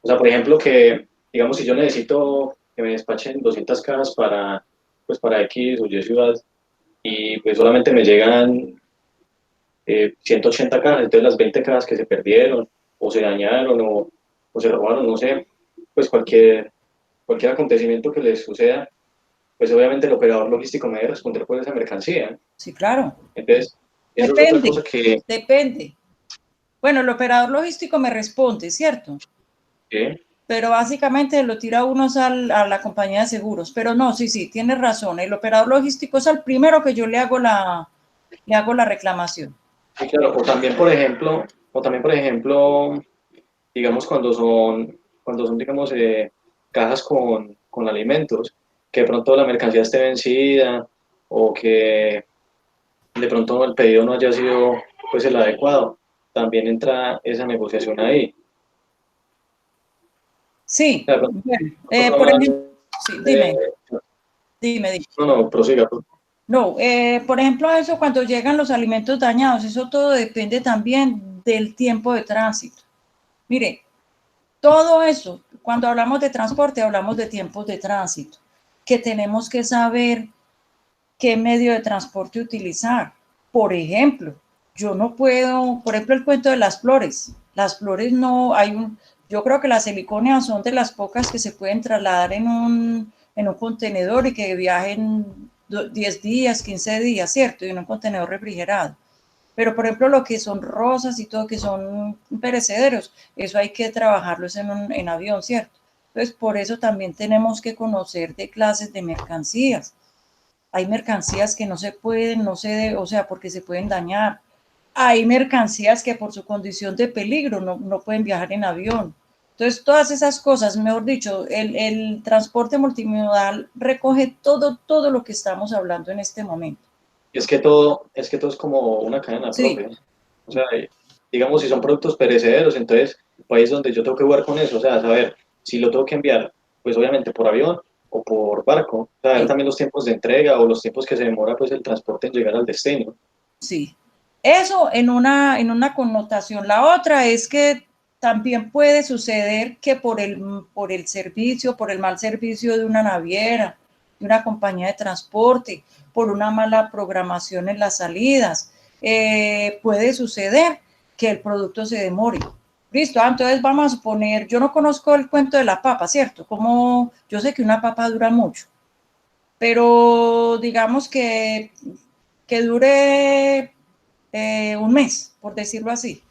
o sea, por ejemplo, que, digamos, si yo necesito que me despachen 200 cajas para X o Y ciudad, y pues solamente me llegan 180 cajas, entonces las 20 cajas que se perdieron, o se dañaron, o se robaron, no sé, pues cualquier acontecimiento que les suceda, pues obviamente el operador logístico me debe responder por esa mercancía. Sí, claro. Entonces, eso Depende, es otra cosa que... Depende. Bueno, el operador logístico me responde, ¿cierto? ¿Sí? Pero básicamente lo tira uno a la compañía de seguros. Pero no, sí, tienes razón. El operador logístico es el primero que yo le hago la reclamación. Sí, claro. O también, por ejemplo, digamos, cuando son digamos, cajas con alimentos, que de pronto la mercancía esté vencida o que de pronto el pedido no haya sido pues el adecuado, también entra esa negociación ahí. Sí, Claro, bueno, por ejemplo, sí, dime. No, prosiga. No, por ejemplo, eso cuando llegan los alimentos dañados, eso todo depende también del tiempo de tránsito. Mire, todo eso, cuando hablamos de transporte, hablamos de tiempos de tránsito, que tenemos que saber qué medio de transporte utilizar. Por ejemplo, yo no puedo, por ejemplo, el cuento de las flores. Las flores no, yo creo que las heliconias son de las pocas que se pueden trasladar en un contenedor y que viajen 10 días, 15 días, ¿cierto? Y en un contenedor refrigerado. Pero, por ejemplo, lo que son rosas y todo, que son perecederos, eso hay que trabajarlos en avión, ¿cierto? Entonces, por eso también tenemos que conocer de clases de mercancías. Hay mercancías que no se pueden, o sea, porque se pueden dañar. Hay mercancías que por su condición de peligro no pueden viajar en avión. Entonces, todas esas cosas, mejor dicho, el transporte multimodal recoge todo lo que estamos hablando en este momento. Es que todo es como una cadena propia. O sea, digamos, si son productos perecederos, entonces, ahí es donde yo tengo que jugar con eso. O sea, saber si lo tengo que enviar, pues obviamente por avión o por barco. Saber también los tiempos de entrega o los tiempos que se demora pues el transporte en llegar al destino. Sí. Eso en una connotación. La otra es que también puede suceder que por el servicio, por el mal servicio de una naviera, de una compañía de transporte, por una mala programación en las salidas, puede suceder que el producto se demore. Listo, entonces vamos a suponer, yo no conozco el cuento de la papa, ¿cierto? Como yo sé que una papa dura mucho, pero digamos que dure un mes, por decirlo así.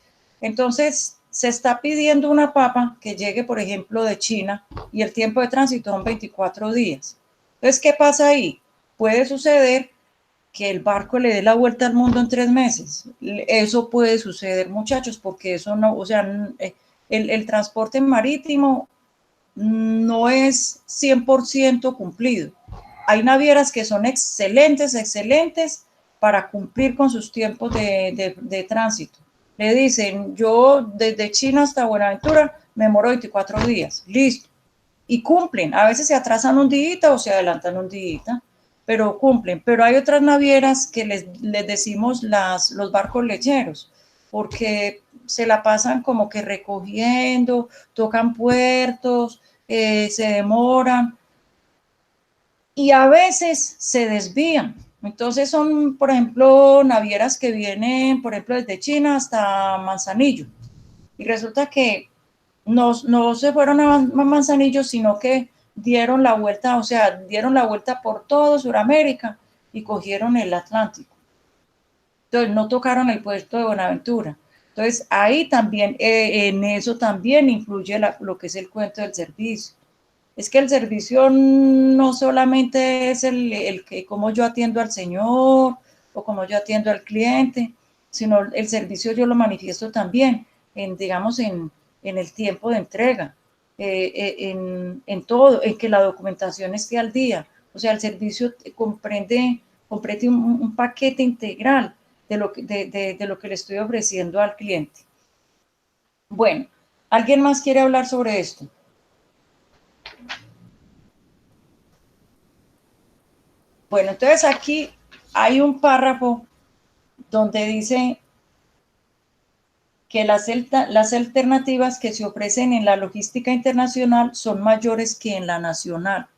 Entonces, se está pidiendo una papa que llegue, por ejemplo, de China y el tiempo de tránsito son 24 días. Entonces, ¿qué pasa ahí? Puede suceder que el barco le dé la vuelta al mundo en 3 meses. Eso puede suceder, muchachos, porque eso no, o sea, el transporte marítimo no es 100% cumplido. Hay navieras que son excelentes, excelentes para cumplir con sus tiempos de tránsito. Le dicen, yo desde China hasta Buenaventura me demoro 24 días, listo. Y cumplen, a veces se atrasan un día o se adelantan un día, pero cumplen. Pero hay otras navieras que les decimos los barcos lecheros, porque se la pasan como que recogiendo, tocan puertos, se demoran y a veces se desvían. Entonces son, por ejemplo, navieras que vienen, por ejemplo, desde China hasta Manzanillo. Y resulta que no se fueron a Manzanillo, sino que dieron la vuelta, o sea, dieron la vuelta por todo Sudamérica y cogieron el Atlántico. Entonces no tocaron el puerto de Buenaventura. Entonces ahí también, en eso también influye lo que es el cuento del servicio. Es que el servicio no solamente es el que cómo yo atiendo al señor o cómo yo atiendo al cliente, sino el servicio yo lo manifiesto también digamos, en el tiempo de entrega, en todo, en que la documentación esté al día. O sea, el servicio comprende un paquete integral de lo que le estoy ofreciendo al cliente. Bueno, ¿alguien más quiere hablar sobre esto? Bueno, entonces aquí hay un párrafo donde dice que las alternativas que se ofrecen en la logística internacional son mayores que en la nacional.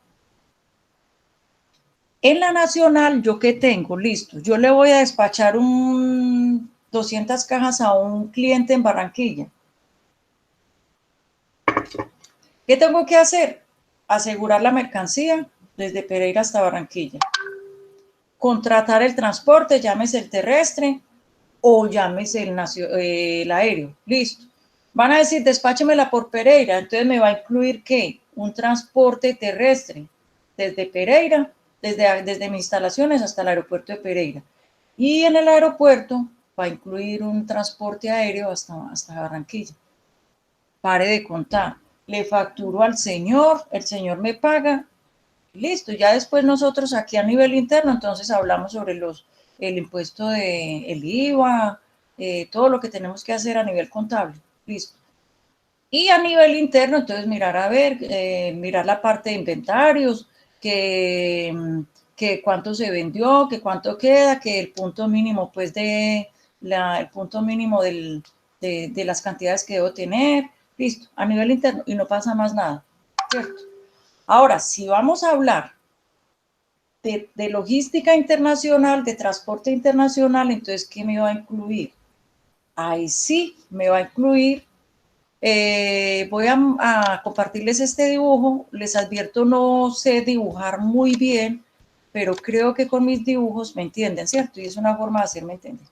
En la nacional, ¿yo qué tengo? Listo, yo le voy a despachar 200 cajas a un cliente en Barranquilla. ¿Qué tengo que hacer? Asegurar la mercancía desde Pereira hasta Barranquilla. Contratar el transporte, llámese el terrestre o llámese el aéreo. Listo. Van a decir, despáchemela por Pereira. Entonces me va a incluir, ¿qué? Un transporte terrestre desde Pereira, desde mis instalaciones hasta el aeropuerto de Pereira. Y en el aeropuerto va a incluir un transporte aéreo hasta Barranquilla. Pare de contar. Le facturo al señor, el señor me paga. Listo, ya después nosotros aquí a nivel interno, entonces hablamos sobre el impuesto el IVA, todo lo que tenemos que hacer a nivel contable. Listo. Y a nivel interno, entonces mirar a ver, mirar la parte de inventarios, que cuánto se vendió, que cuánto queda, que el punto mínimo, pues el punto mínimo de las cantidades que debo tener. Listo, a nivel interno y no pasa más nada, ¿cierto? Ahora, si vamos a hablar de logística internacional, de transporte internacional, entonces, ¿qué me va a incluir? Ahí sí me va a incluir, voy a compartirles este dibujo, les advierto, no sé dibujar muy bien, pero creo que con mis dibujos me entienden, ¿cierto? Y es una forma de hacerme entender.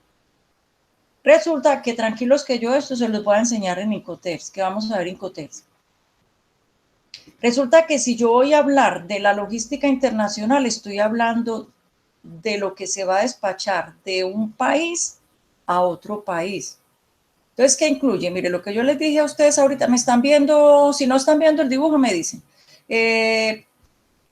Resulta que tranquilos que yo esto se los voy a enseñar en Incoterms, que vamos a ver Incoterms. Resulta que si yo voy a hablar de la logística internacional, estoy hablando de lo que se va a despachar de un país a otro país. Entonces, ¿qué incluye? Mire, lo que yo les dije a ustedes ahorita, me están viendo, si no están viendo el dibujo, me dicen.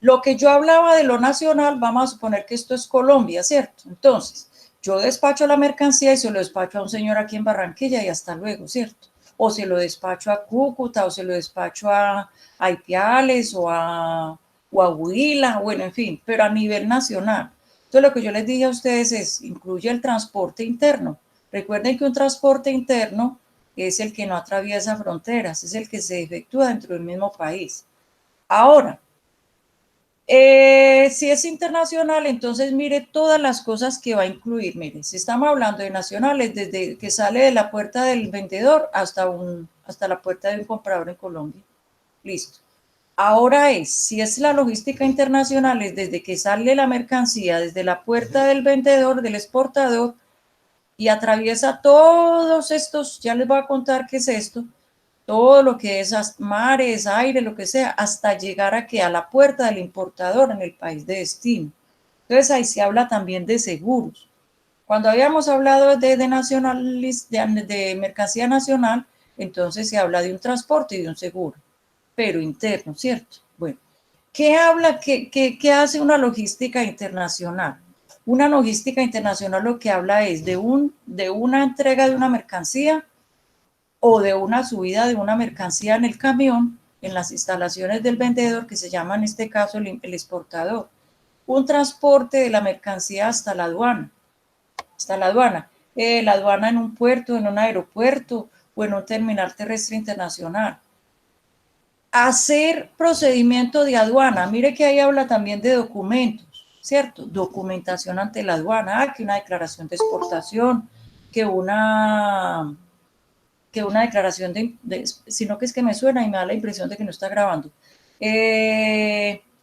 Lo que yo hablaba de lo nacional, vamos a suponer que esto es Colombia, ¿cierto? Entonces, yo despacho la mercancía y se lo despacho a un señor aquí en Barranquilla y hasta luego, ¿cierto? O se lo despacho a Cúcuta, o se lo despacho a Ipiales, o a Huila, bueno, en fin, pero a nivel nacional. Entonces, lo que yo les dije a ustedes es, incluye el transporte interno. Recuerden que un transporte interno es el que no atraviesa fronteras, es el que se efectúa dentro del mismo país. Ahora, Si es internacional, entonces mire todas las cosas que va a incluir. Mire, si estamos hablando de nacionales, desde que sale de la puerta del vendedor hasta la puerta de un comprador en Colombia. Listo. Ahora si es la logística internacional, es desde que sale la mercancía, desde la puerta del vendedor, del exportador, y atraviesa todos estos, ya les voy a contar qué es esto, todo lo que es mares, aire, lo que sea, hasta llegar a la puerta del importador en el país de destino. Entonces ahí se habla también de seguros. Cuando habíamos hablado de mercancía nacional, entonces se habla de un transporte y de un seguro, pero interno, ¿cierto? Bueno, ¿qué hace una logística internacional? Una logística internacional lo que habla es de una entrega de una mercancía o de una subida de una mercancía en el camión, en las instalaciones del vendedor, que se llama en este caso el exportador. Un transporte de la mercancía hasta la aduana. La aduana en un puerto, en un aeropuerto o en un terminal terrestre internacional. Hacer procedimiento de aduana. Mire que ahí habla también de documentos, ¿cierto? Documentación ante la aduana, que una declaración de exportación, que una declaración sino que es que me suena y me da la impresión de que no está grabando.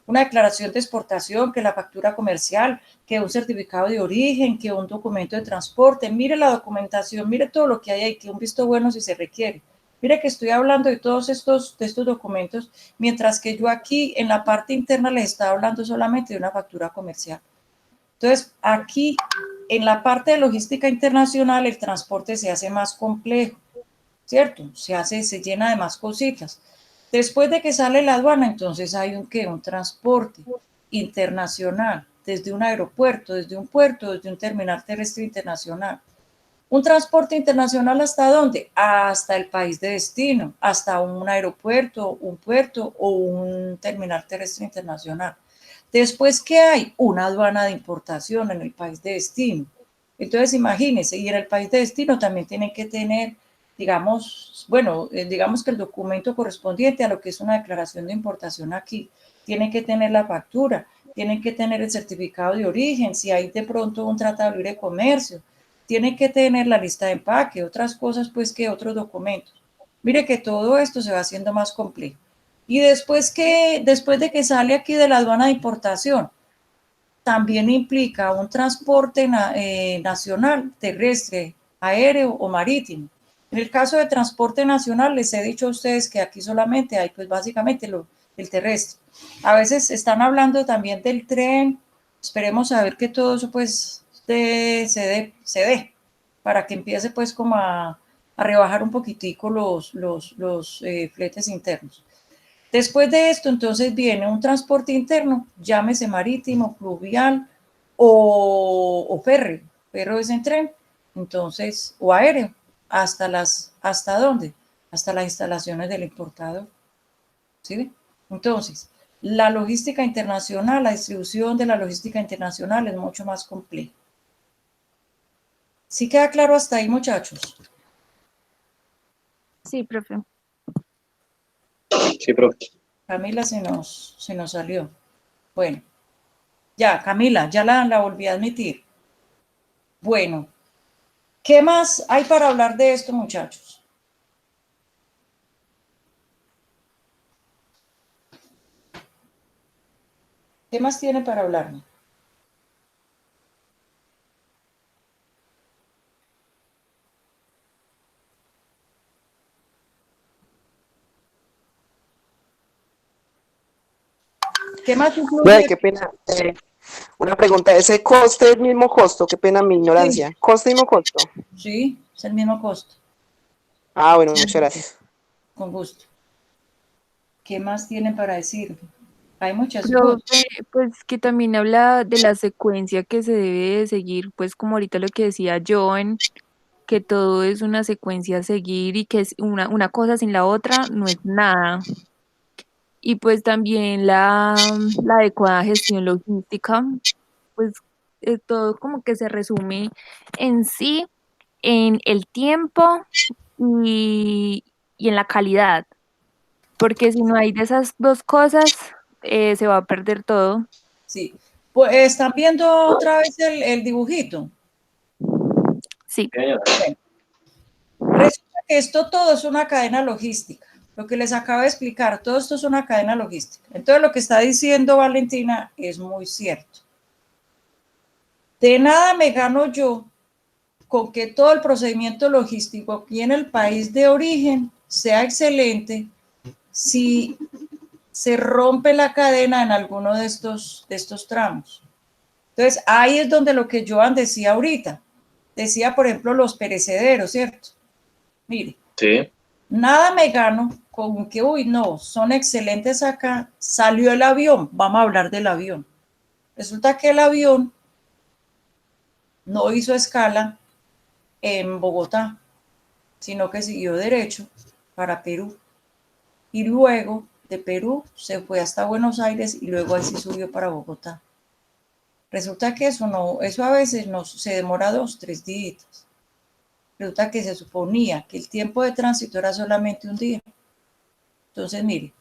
Una declaración de exportación, que la factura comercial, que un certificado de origen, que un documento de transporte. Mire la documentación, mire todo lo que hay ahí, que un visto bueno si se requiere. Mire que estoy hablando de todos estos documentos, mientras que yo aquí en la parte interna les estaba hablando solamente de una factura comercial. Entonces, aquí en la parte de logística internacional, el transporte se hace más complejo, ¿cierto? Se llena de más cositas. Después de que sale la aduana, entonces hay un transporte internacional, desde un aeropuerto, desde un puerto, desde un terminal terrestre internacional. ¿Un transporte internacional hasta dónde? Hasta el país de destino, hasta un aeropuerto, un puerto o un terminal terrestre internacional. Después, ¿qué hay? Una aduana de importación en el país de destino. Entonces, imagínense, y en el país de destino también tienen que tener, digamos que el documento correspondiente a lo que es una declaración de importación aquí. Tienen que tener la factura, tienen que tener el certificado de origen, si hay de pronto un tratado de libre comercio, tiene que tener la lista de empaque, otras cosas pues que otros documentos. Mire que todo esto se va haciendo más complejo. Y después de que sale aquí de la aduana de importación, también implica un transporte nacional, terrestre, aéreo o marítimo. En el caso de transporte nacional, les he dicho a ustedes que aquí solamente hay pues básicamente el terrestre. A veces están hablando también del tren, esperemos a ver que todo eso pues se dé, para que empiece pues como a rebajar un poquitico los fletes internos. Después de esto, entonces viene un transporte interno, llámese marítimo, fluvial o férreo, pero es en tren, entonces, o aéreo, ¿hasta dónde? Hasta las instalaciones del importador, ¿sí? Entonces, la logística internacional, la distribución de la logística internacional es mucho más compleja. ¿Sí queda claro hasta ahí, muchachos? Sí, profe. Sí, profe. Camila se nos salió. Bueno, ya, Camila, ya la volví a admitir. Bueno, ¿qué más hay para hablar de esto, muchachos? ¿Qué más tiene para hablarme? ¿Qué más incluye? Qué pena. Una pregunta, ¿ese coste es el mismo costo? Qué pena mi ignorancia. Sí. ¿Coste mismo costo? Sí, es el mismo costo. Ah, bueno, muchas gracias. Con gusto. ¿Qué más tienen para decirme? Hay muchas cosas. Profe, pues que también habla de la secuencia que se debe de seguir, pues como ahorita lo que decía Joan, que todo es una secuencia a seguir y que es una cosa sin la otra no es nada. Y pues también la adecuada gestión logística, pues todo como que se resume en sí, en el tiempo y en la calidad, porque si no hay de esas dos cosas, se va a perder todo. Sí. Pues están viendo otra vez el dibujito. Sí. Bueno, resulta que esto todo es una cadena logística. Lo que les acabo de explicar, todo esto es una cadena logística. Entonces, lo que está diciendo Valentina es muy cierto. De nada me gano yo con que todo el procedimiento logístico aquí en el país de origen sea excelente si se rompe la cadena en alguno de estos tramos. Entonces, ahí es donde lo que Joan decía ahorita. Decía, por ejemplo, los perecederos, ¿cierto? Mire, sí. Nada me gano con que, uy, no, son excelentes acá. Salió el avión, vamos a hablar del avión. Resulta que el avión no hizo escala en Bogotá, sino que siguió derecho para Perú. Y luego de Perú se fue hasta Buenos Aires y luego ahí sí subió para Bogotá. Resulta que eso a veces se demora 2, 3 días. Resulta que se suponía que el tiempo de tránsito era solamente un día. Entonces, mire,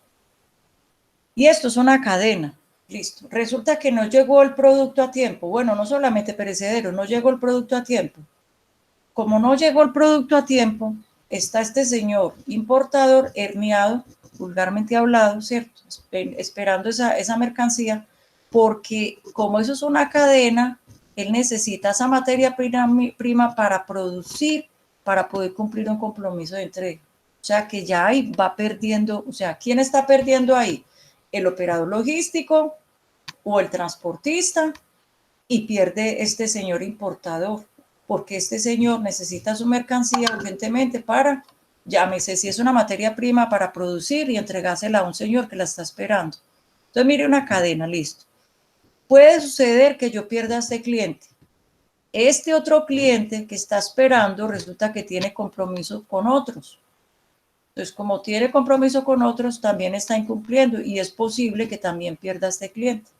y esto es una cadena, listo. Resulta que no llegó el producto a tiempo. Bueno, no solamente perecedero, no llegó el producto a tiempo. Como no llegó el producto a tiempo, está este señor importador herniado, vulgarmente hablado, ¿cierto? Esperando esa mercancía, porque como eso es una cadena, él necesita esa materia prima para producir, para poder cumplir un compromiso de entrega. O sea que ya ahí va perdiendo, o sea, ¿quién está perdiendo ahí? El operador logístico o el transportista, y pierde este señor importador, porque este señor necesita su mercancía urgentemente para, llámese si es una materia prima, para producir y entregársela a un señor que la está esperando. Entonces, mire, una cadena, listo. Puede suceder que yo pierda a este cliente. Este otro cliente que está esperando resulta que tiene compromiso con otros. Entonces, como tiene compromiso con otros, también está incumpliendo y es posible que también pierda a este cliente.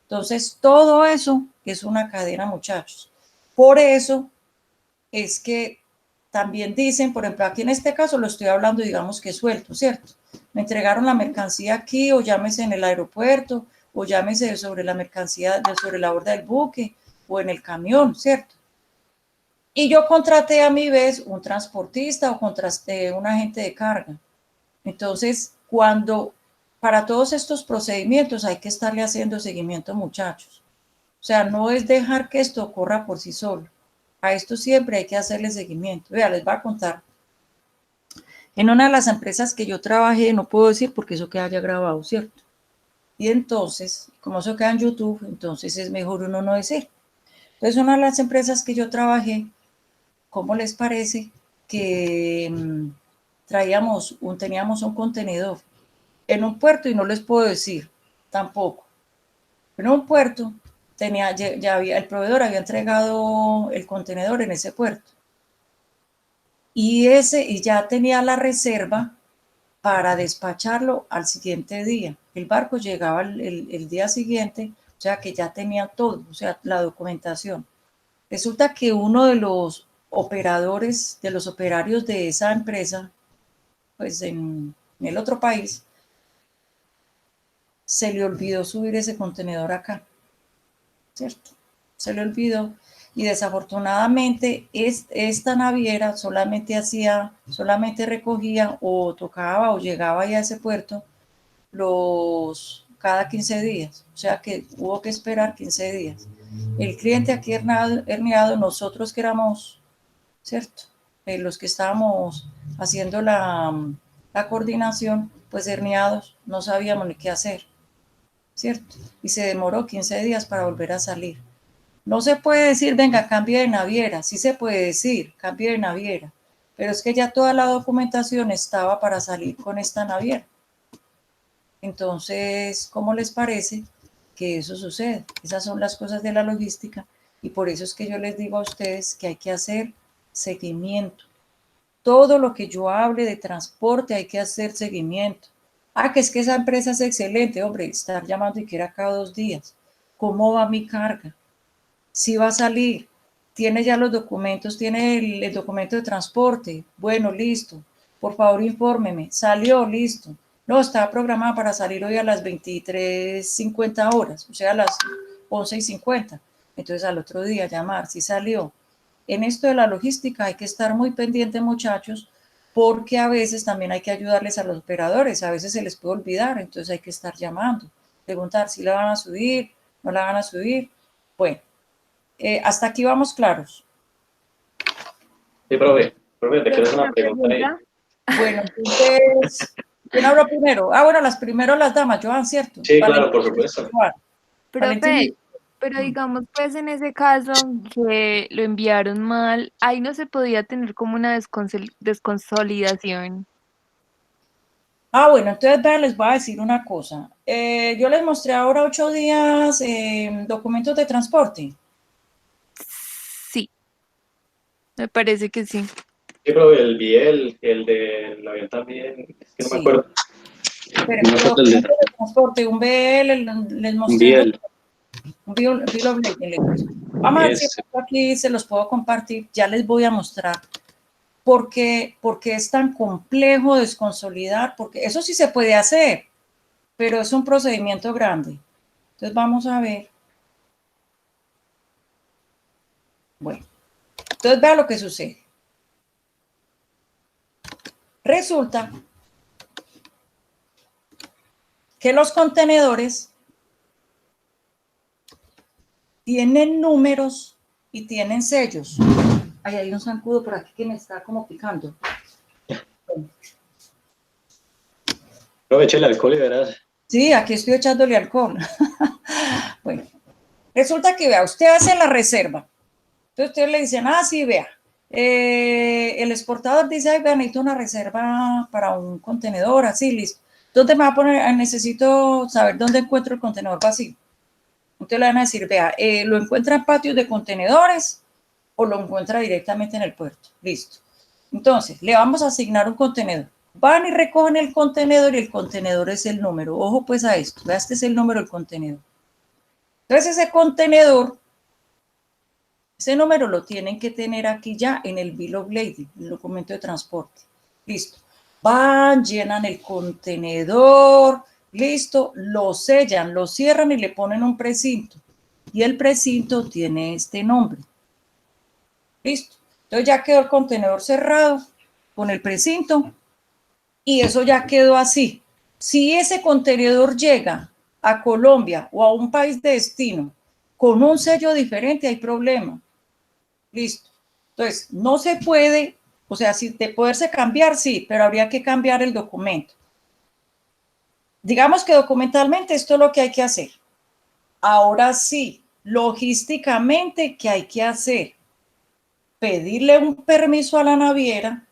Entonces, todo eso es una cadena, muchachos. Por eso es que también dicen, por ejemplo, aquí en este caso lo estoy hablando, digamos que suelto, ¿cierto? Me entregaron la mercancía aquí, o llámese en el aeropuerto, o llámese sobre la mercancía, sobre la borda del buque, o en el camión, ¿cierto? Y yo contraté a mi vez un transportista o contraté un agente de carga. Entonces, para todos estos procedimientos hay que estarle haciendo seguimiento, muchachos. O sea, no es dejar que esto ocurra por sí solo. A esto siempre hay que hacerle seguimiento. Vea, les voy a contar. En una de las empresas que yo trabajé, no puedo decir porque eso queda ya grabado, ¿cierto? Y entonces, como eso queda en YouTube, entonces es mejor uno no decir. Entonces, una de las empresas que yo trabajé, ¿cómo les parece que teníamos un contenedor en un puerto? Y no les puedo decir tampoco. En un puerto el proveedor había entregado el contenedor en ese puerto. Y ya tenía la reserva para despacharlo al siguiente día. El barco llegaba el día siguiente, o sea que ya tenía todo, o sea, la documentación. Resulta que uno de los operadores, de los operarios de esa empresa, pues en el otro país, se le olvidó subir ese contenedor acá, ¿cierto? Se le olvidó. Y desafortunadamente esta naviera solamente recogía o tocaba o llegaba ya a ese puerto cada 15 días. O sea que hubo que esperar 15 días. El cliente aquí herniado, nosotros que éramos, ¿cierto? Los que estábamos haciendo la coordinación, pues herniados, no sabíamos ni qué hacer, ¿cierto? Y se demoró 15 días para volver a salir. No se puede decir, venga, cambie de naviera. Sí se puede decir, cambie de naviera. Pero es que ya toda la documentación estaba para salir con esta naviera. Entonces, ¿cómo les parece que eso sucede? Esas son las cosas de la logística. Y por eso es que yo les digo a ustedes que hay que hacer seguimiento. Todo lo que yo hable de transporte hay que hacer seguimiento. Que es que esa empresa es excelente, hombre, estar llamando y que era cada 2 días. ¿Cómo va mi carga? Si va a salir, tiene ya los documentos, tiene el documento de transporte, bueno, listo, por favor infórmeme, salió, listo, No, estaba programada para salir hoy a las 23:50 horas, o sea, a las 11:50. Entonces al otro día llamar, si salió. En esto de la logística hay que estar muy pendiente, muchachos, porque a veces también hay que ayudarles a los operadores, a veces se les puede olvidar, entonces hay que estar llamando, preguntar si la van a subir, no la van a subir. Bueno, hasta aquí vamos claros. Sí, profe, te quiero hacer una pregunta ahí. Bueno, entonces, ¿quién habló primero? Ah, bueno, las primeras las damas, Joan, ¿cierto? Sí, claro, por supuesto. Profe, pero digamos, pues en ese caso que lo enviaron mal, ahí no se podía tener como una desconsolidación. Ah, bueno, entonces vean, les voy a decir una cosa. Yo les mostré ahora 8 días documentos de transporte. Sí, me parece que sí. Sí, profe, el Biel, el del avión también, es que no me acuerdo. Pero documentos de transporte, un BL, les mostré un bill of lading. Vamos a ver si aquí se los puedo compartir. Ya les voy a mostrar por qué es tan complejo desconsolidar, porque eso sí se puede hacer, pero es un procedimiento grande. Entonces vamos a ver. Bueno, entonces vea lo que sucede. Resulta que los contenedores tienen números y tienen sellos. Ay, hay un zancudo por aquí que me está como picando. Aproveche el alcohol y verás. Sí, aquí estoy echándole alcohol. Bueno, resulta que vea, usted hace la reserva. Entonces ustedes le dicen, ah, sí, vea. El exportador dice, ay, vea, necesito una reserva para un contenedor, así, listo. ¿Dónde me va a poner? Necesito saber dónde encuentro el contenedor vacío. Entonces le van a decir, vea, ¿lo encuentra en patios de contenedores o lo encuentra directamente en el puerto? Listo. Entonces, le vamos a asignar un contenedor. Van y recogen el contenedor y el contenedor es el número. Ojo pues a esto. Vea, este es el número del contenedor. Entonces, ese contenedor, ese número lo tienen que tener aquí ya en el bill of lading, el documento de transporte. Listo. Van, llenan el contenedor, listo, lo sellan, lo cierran y le ponen un precinto. Y el precinto tiene este nombre. Listo. Entonces ya quedó el contenedor cerrado con el precinto y eso ya quedó así. Si ese contenedor llega a Colombia o a un país de destino con un sello diferente, hay problema. Listo. Entonces, no se puede, o sea, si de poderse cambiar, sí, pero habría que cambiar el documento. Digamos que documentalmente esto es lo que hay que hacer. Ahora sí, logísticamente, ¿qué hay que hacer? Pedirle un permiso a la naviera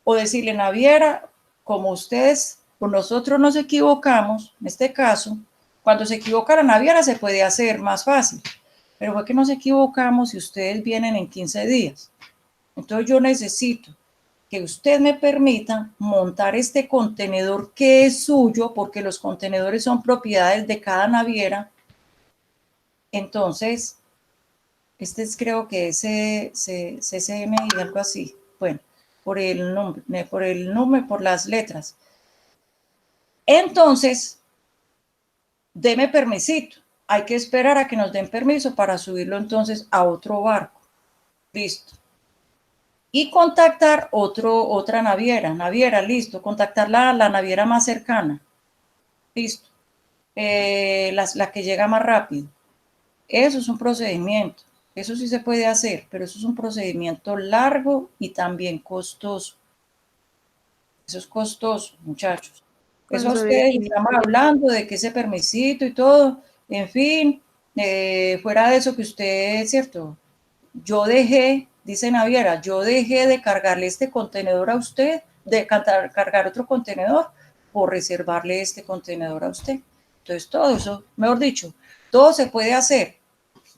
o decirle, naviera, como ustedes o nosotros nos equivocamos, en este caso, cuando se equivoca la naviera se puede hacer más fácil, pero fue que nos equivocamos y ustedes vienen en 15 días. Entonces yo necesito que usted me permita montar este contenedor que es suyo, porque los contenedores son propiedades de cada naviera. Entonces, este es, creo que es CCM y algo así. Bueno, por el nombre, por las letras. Entonces, deme permisito. Hay que esperar a que nos den permiso para subirlo entonces a otro barco. Listo. Y contactar otra naviera, listo. Contactar la naviera más cercana. Listo. La que llega más rápido. Eso es un procedimiento. Eso sí se puede hacer, pero eso es un procedimiento largo y también costoso. Eso es costoso, muchachos. Eso a ustedes estamos hablando de que ese permisito y todo, en fin, fuera de eso que usted, ¿cierto? Yo dejé, dice naviera, yo dejé de cargarle este contenedor a usted, de cargar otro contenedor por reservarle este contenedor a usted. Entonces todo eso, mejor dicho, todo se puede hacer,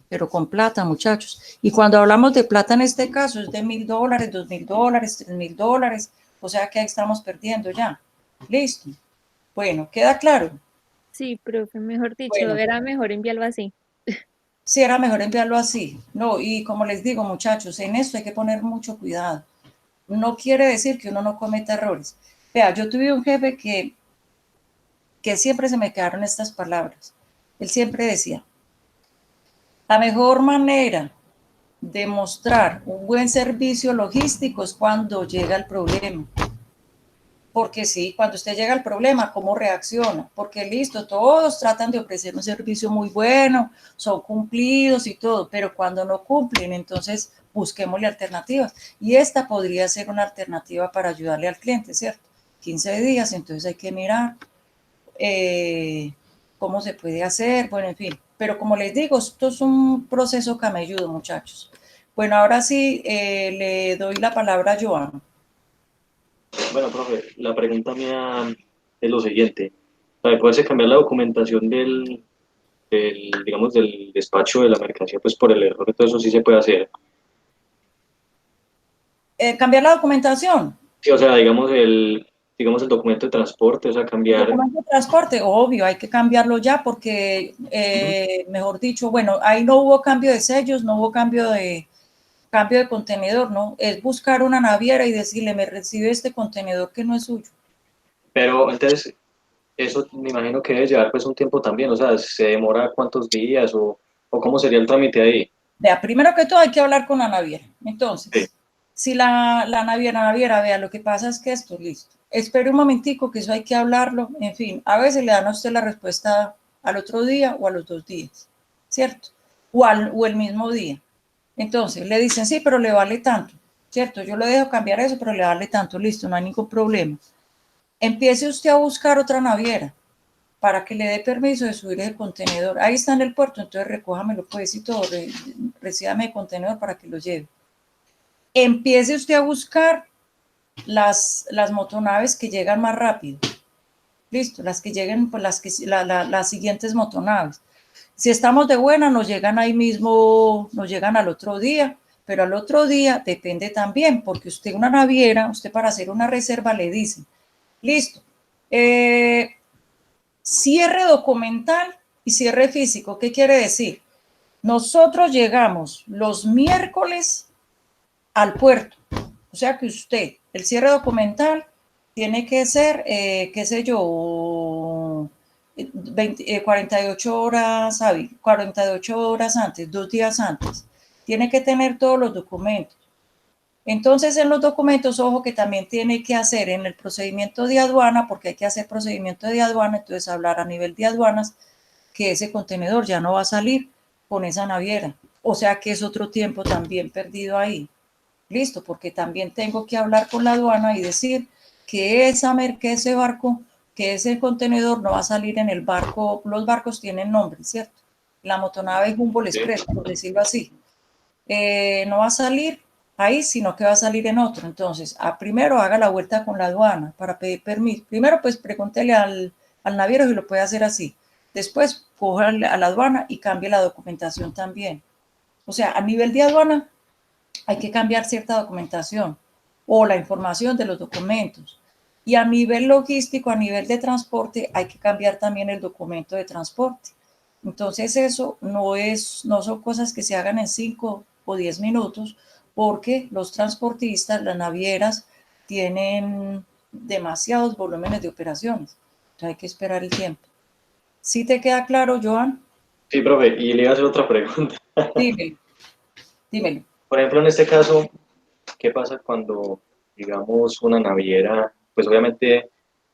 pero con plata, muchachos. Y cuando hablamos de plata en este caso es de $1,000, $2,000, $3,000, o sea que ahí estamos perdiendo ya. Listo. Bueno, ¿queda claro? Sí, profe, mejor dicho, Bueno. era mejor enviarlo así. Sí, era mejor enviarlo así. No, y como les digo, muchachos, en esto hay que poner mucho cuidado. No quiere decir que uno no cometa errores. Vea, yo tuve un jefe que que siempre se me quedaron estas palabras. Él siempre decía, la mejor manera de mostrar un buen servicio logístico es cuando llega el problema. Porque sí, cuando usted llega al problema, ¿cómo reacciona? Porque listo, todos tratan de ofrecer un servicio muy bueno, son cumplidos y todo, pero cuando no cumplen, entonces busquémosle alternativas. Y esta podría ser una alternativa para ayudarle al cliente, ¿cierto? 15 días, entonces hay que mirar cómo se puede hacer, bueno, en fin. Pero como les digo, esto es un proceso camelludo, muchachos. Bueno, ahora sí le doy la palabra a Joan. Bueno, profe, la pregunta mía es lo siguiente. Para poderse cambiar la documentación digamos, del despacho de la mercancía, pues por el error, todo eso sí se puede hacer. ¿Cambiar la documentación? Sí, o sea, digamos el documento de transporte, o sea, cambiar... El documento de transporte, obvio, hay que cambiarlo ya porque, mejor dicho, bueno, ahí no hubo cambio de sellos, no hubo cambio de contenedor, ¿no? Es buscar una naviera y decirle, me recibe este contenedor que no es suyo. Pero entonces, eso me imagino que debe llevar pues un tiempo también, o sea, ¿se demora cuántos días o cómo sería el trámite ahí? Vea, primero que todo hay que hablar con la naviera. Entonces, Sí. si la naviera, vea, lo que pasa es que esto, listo. Espere un momentico que eso hay que hablarlo, en fin, a veces le dan a usted la respuesta al otro día o a los 2 días, ¿cierto? O el mismo día. Entonces, le dicen, sí, pero le vale tanto, ¿cierto? Yo le dejo cambiar eso, pero le vale tanto, listo, no hay ningún problema. Empiece usted a buscar otra naviera para que le dé permiso de subir el contenedor. Ahí está en el puerto, entonces recójamelo pues y todo, recíbame el contenedor para que lo lleve. Empiece usted a buscar las motonaves que llegan más rápido. Listo, las que lleguen, pues las siguientes motonaves. Si estamos de buena, nos llegan ahí mismo, nos llegan al otro día, pero al otro día depende también, porque usted una naviera, usted para hacer una reserva le dice, listo, cierre documental y cierre físico. ¿Qué quiere decir? Nosotros llegamos los miércoles al puerto, o sea que usted, el cierre documental tiene que ser, qué sé yo, 48 horas, 48 horas antes, 2 días antes. Tiene que tener todos los documentos. Entonces, en los documentos, ojo que también tiene que hacer en el procedimiento de aduana, porque hay que hacer procedimiento de aduana, entonces hablar a nivel de aduanas que ese contenedor ya no va a salir con esa naviera. O sea que es otro tiempo también perdido ahí. Listo, porque también tengo que hablar con la aduana y decir que ese barco, que ese contenedor no va a salir en el barco. Los barcos tienen nombre, ¿cierto? La motonave Humboldt Express, por decirlo así. No va a salir ahí, sino que va a salir en otro. Entonces, primero haga la vuelta con la aduana para pedir permiso. Primero, pues pregúntele al naviero si lo puede hacer así. Después, coja a la aduana y cambie la documentación también. O sea, a nivel de aduana hay que cambiar cierta documentación o la información de los documentos. Y a nivel logístico, a nivel de transporte, hay que cambiar también el documento de transporte. Entonces, eso no son cosas que se hagan en 5 o 10 minutos, porque los transportistas, las navieras, tienen demasiados volúmenes de operaciones. Entonces, hay que esperar el tiempo. ¿Sí te queda claro, Joan? Sí, profe, y le iba a hacer otra pregunta. Dímelo. Por ejemplo, en este caso, ¿qué pasa cuando, digamos, una naviera, pues obviamente,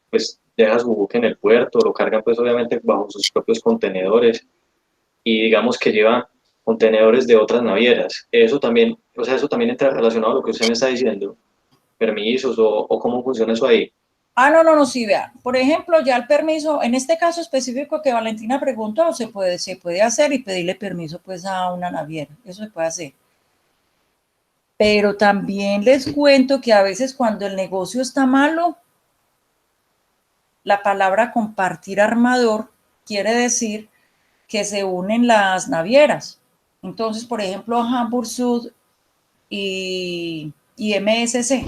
pues deja su buque en el puerto, lo cargan pues obviamente bajo sus propios contenedores y digamos que lleva contenedores de otras navieras? Eso también, o sea, eso también entra relacionado a lo que usted me está diciendo, permisos o cómo funciona eso ahí. No, sí, vea. Por ejemplo, ya el permiso, en este caso específico que Valentina preguntó, se puede hacer y pedirle permiso pues a una naviera. Eso se puede hacer. Pero también les cuento que a veces cuando el negocio está malo, la palabra compartir armador quiere decir que se unen las navieras. Entonces, por ejemplo, Hamburg Sud y MSC.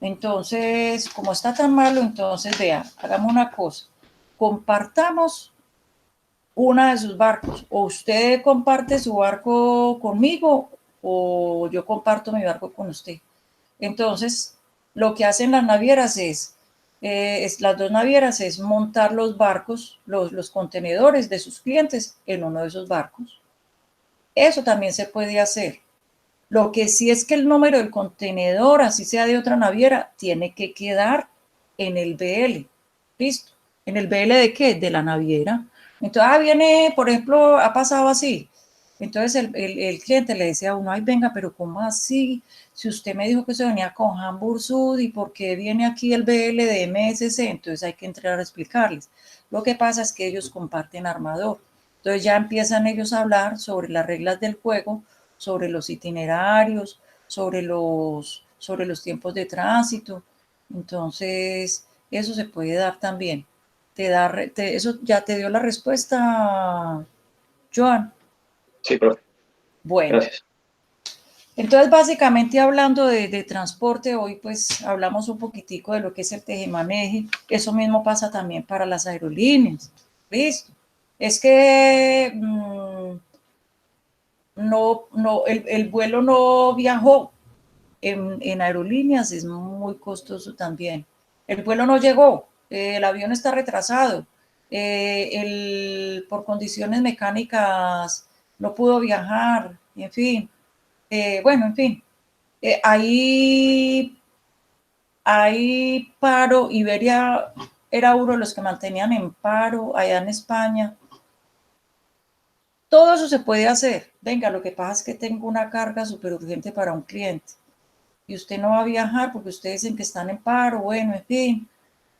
Entonces, como está tan malo, entonces vea, hagamos una cosa, compartamos una de sus barcos, o usted comparte su barco conmigo, o yo comparto mi barco con usted. Entonces, lo que hacen las navieras es las dos navieras es montar los barcos, los contenedores de sus clientes en uno de esos barcos. Eso también se puede hacer. Lo que sí es que el número del contenedor, así sea de otra naviera, tiene que quedar en el BL. ¿Listo? ¿En el BL de qué? De la naviera. Entonces, viene, por ejemplo, ha pasado así. Entonces el cliente le decía a uno, ay, venga, pero ¿cómo así? Si usted me dijo que se venía con Hamburg Sud y por qué viene aquí el BL de MSC, entonces hay que entrar a explicarles. Lo que pasa es que ellos comparten armador. Entonces ya empiezan ellos a hablar sobre las reglas del juego, sobre los itinerarios, sobre los tiempos de tránsito. Entonces, eso se puede dar también. Eso ya te dio la respuesta, Joan. Sí, profe. Bueno. Gracias. Entonces, básicamente hablando de transporte, hoy pues hablamos un poquitico de lo que es el tejemaneje. Eso mismo pasa también para las aerolíneas. ¿Listo? Es que el vuelo no viajó. En aerolíneas es muy costoso también. El vuelo no llegó, el avión está retrasado, por condiciones mecánicas no pudo viajar, en fin. Bueno, en fin. Ahí paro, Iberia era uno de los que mantenían en paro allá en España. Todo eso se puede hacer. Venga, lo que pasa es que tengo una carga súper urgente para un cliente y usted no va a viajar porque ustedes dicen que están en paro, bueno, en fin,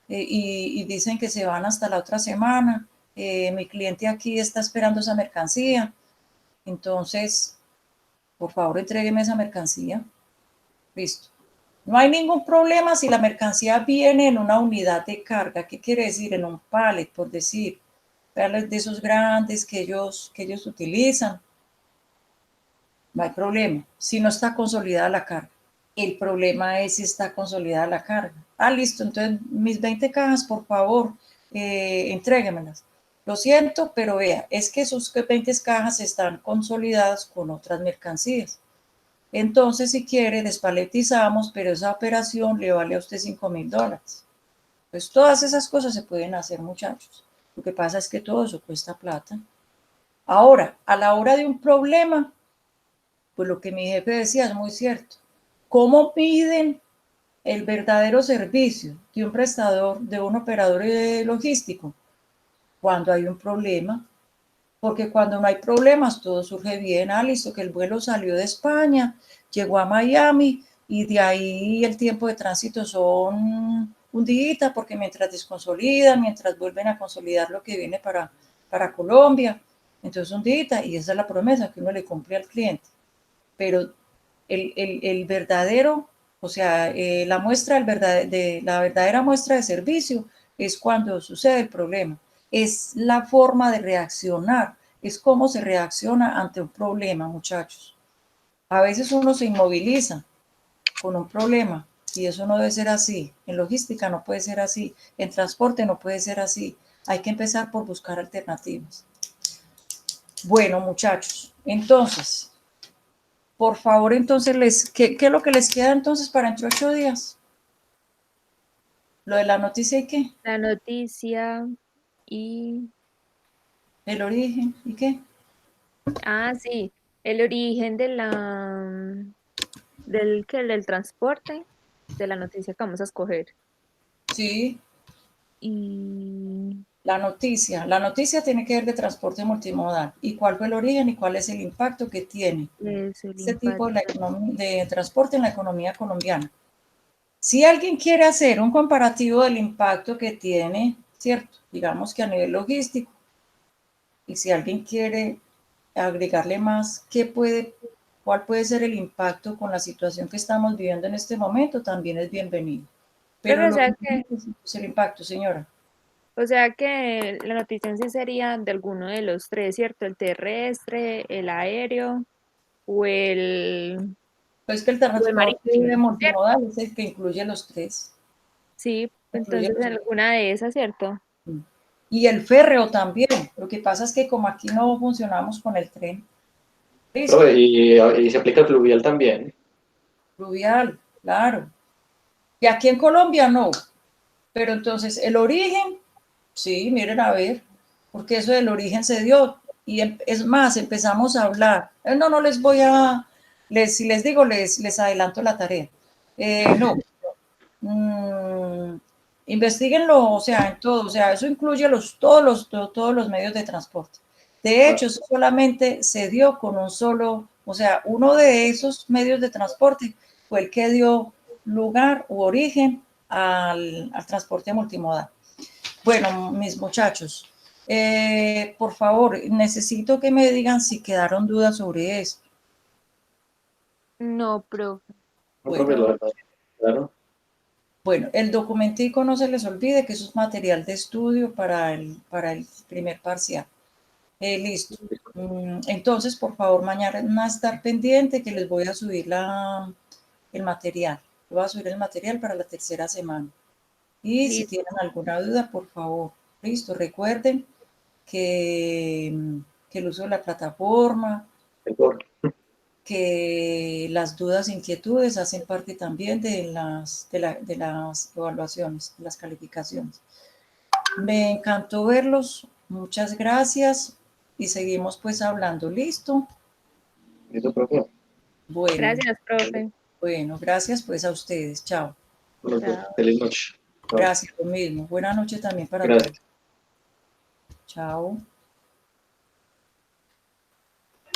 y dicen que se van hasta la otra semana. Mi cliente aquí está esperando esa mercancía, entonces, por favor, entrégueme esa mercancía. Listo. No hay ningún problema si la mercancía viene en una unidad de carga. ¿Qué quiere decir? En un pallet, por decir, de esos grandes que ellos utilizan. No hay problema, si no está consolidada la carga. El problema es si está consolidada la carga. Listo, entonces mis 20 cajas, por favor, entréguemelas. Lo siento, pero vea, es que sus 20 cajas están consolidadas con otras mercancías. Entonces, si quiere, despaletizamos, pero esa operación le vale a usted $5,000. Pues todas esas cosas se pueden hacer, muchachos. Lo que pasa es que todo eso cuesta plata. Ahora, a la hora de un problema, pues lo que mi jefe decía es muy cierto. ¿Cómo miden el verdadero servicio de un prestador, de un operador logístico? Cuando hay un problema. Porque cuando no hay problemas, todo surge bien. Listo, que el vuelo salió de España, llegó a Miami y de ahí el tiempo de tránsito son un día, porque mientras desconsolidan, mientras vuelven a consolidar lo que viene para Colombia, entonces un día, y esa es la promesa que uno le cumple al cliente. Pero el verdadero, o sea, la verdadera muestra de servicio es cuando sucede el problema. Es la forma de reaccionar, es cómo se reacciona ante un problema, muchachos. A veces uno se inmoviliza con un problema y eso no debe ser así. En logística no puede ser así, en transporte no puede ser así. Hay que empezar por buscar alternativas. Bueno, muchachos, entonces, por favor, entonces, ¿qué es lo que les queda entonces para entre 8 días? ¿Lo de la noticia y qué? La noticia y... ¿El origen y qué? Sí, el origen de del transporte, de la noticia que vamos a escoger. Sí. Y La noticia tiene que ver de transporte multimodal. ¿Y cuál fue el origen y cuál es el impacto que tiene este tipo de transporte en la economía colombiana? Si alguien quiere hacer un comparativo del impacto que tiene, ¿cierto? Digamos que a nivel logístico, y si alguien quiere agregarle más, ¿cuál puede ser el impacto con la situación que estamos viviendo en este momento? También es bienvenido. Pero o sea que, es el impacto, señora. o sea que la noticia en sí sería de alguno de los tres, ¿cierto? El terrestre, el aéreo o el, Pues que el o el transporte marítimo, ¿cierto? multimodal es el que incluye los tres. Sí, Incluye entonces los en alguna de esas, ¿cierto? tres. Y el férreo también. Lo que pasa es que como aquí no funcionamos con el tren. ¿Listo? Profe, y se aplica el fluvial también. Fluvial, claro. Y aquí en Colombia no. Pero entonces, el origen, sí, miren a ver, porque eso del origen se dio. Y es más, empezamos a hablar. No les voy a, si les digo, les adelanto la tarea. No. Investíguenlo, o sea, en todo, o sea, eso incluye todos los medios de transporte. De hecho, eso solamente se dio con un solo, o sea, uno de esos medios de transporte fue el que dio lugar u origen al transporte multimodal. Bueno, mis muchachos, por favor, necesito que me digan si quedaron dudas sobre eso. No, profe. No, profe, lo demás, claro. Bueno, el documentico no se les olvide que eso es material de estudio para el primer parcial. Listo. Entonces, por favor, mañana estar pendiente que les voy a subir el material. Voy a subir el material para la tercera semana. Y si tienen alguna duda, por favor, listo. Recuerden que el uso de la plataforma, que las dudas e inquietudes hacen parte también de las evaluaciones, de las calificaciones. Me encantó verlos, muchas gracias y seguimos pues hablando, ¿listo? Listo, profe. Bueno, Gracias, profe. Bueno, gracias pues a ustedes, chao. Feliz noche. Gracias, lo mismo. Buenas noches también para todos. Chao.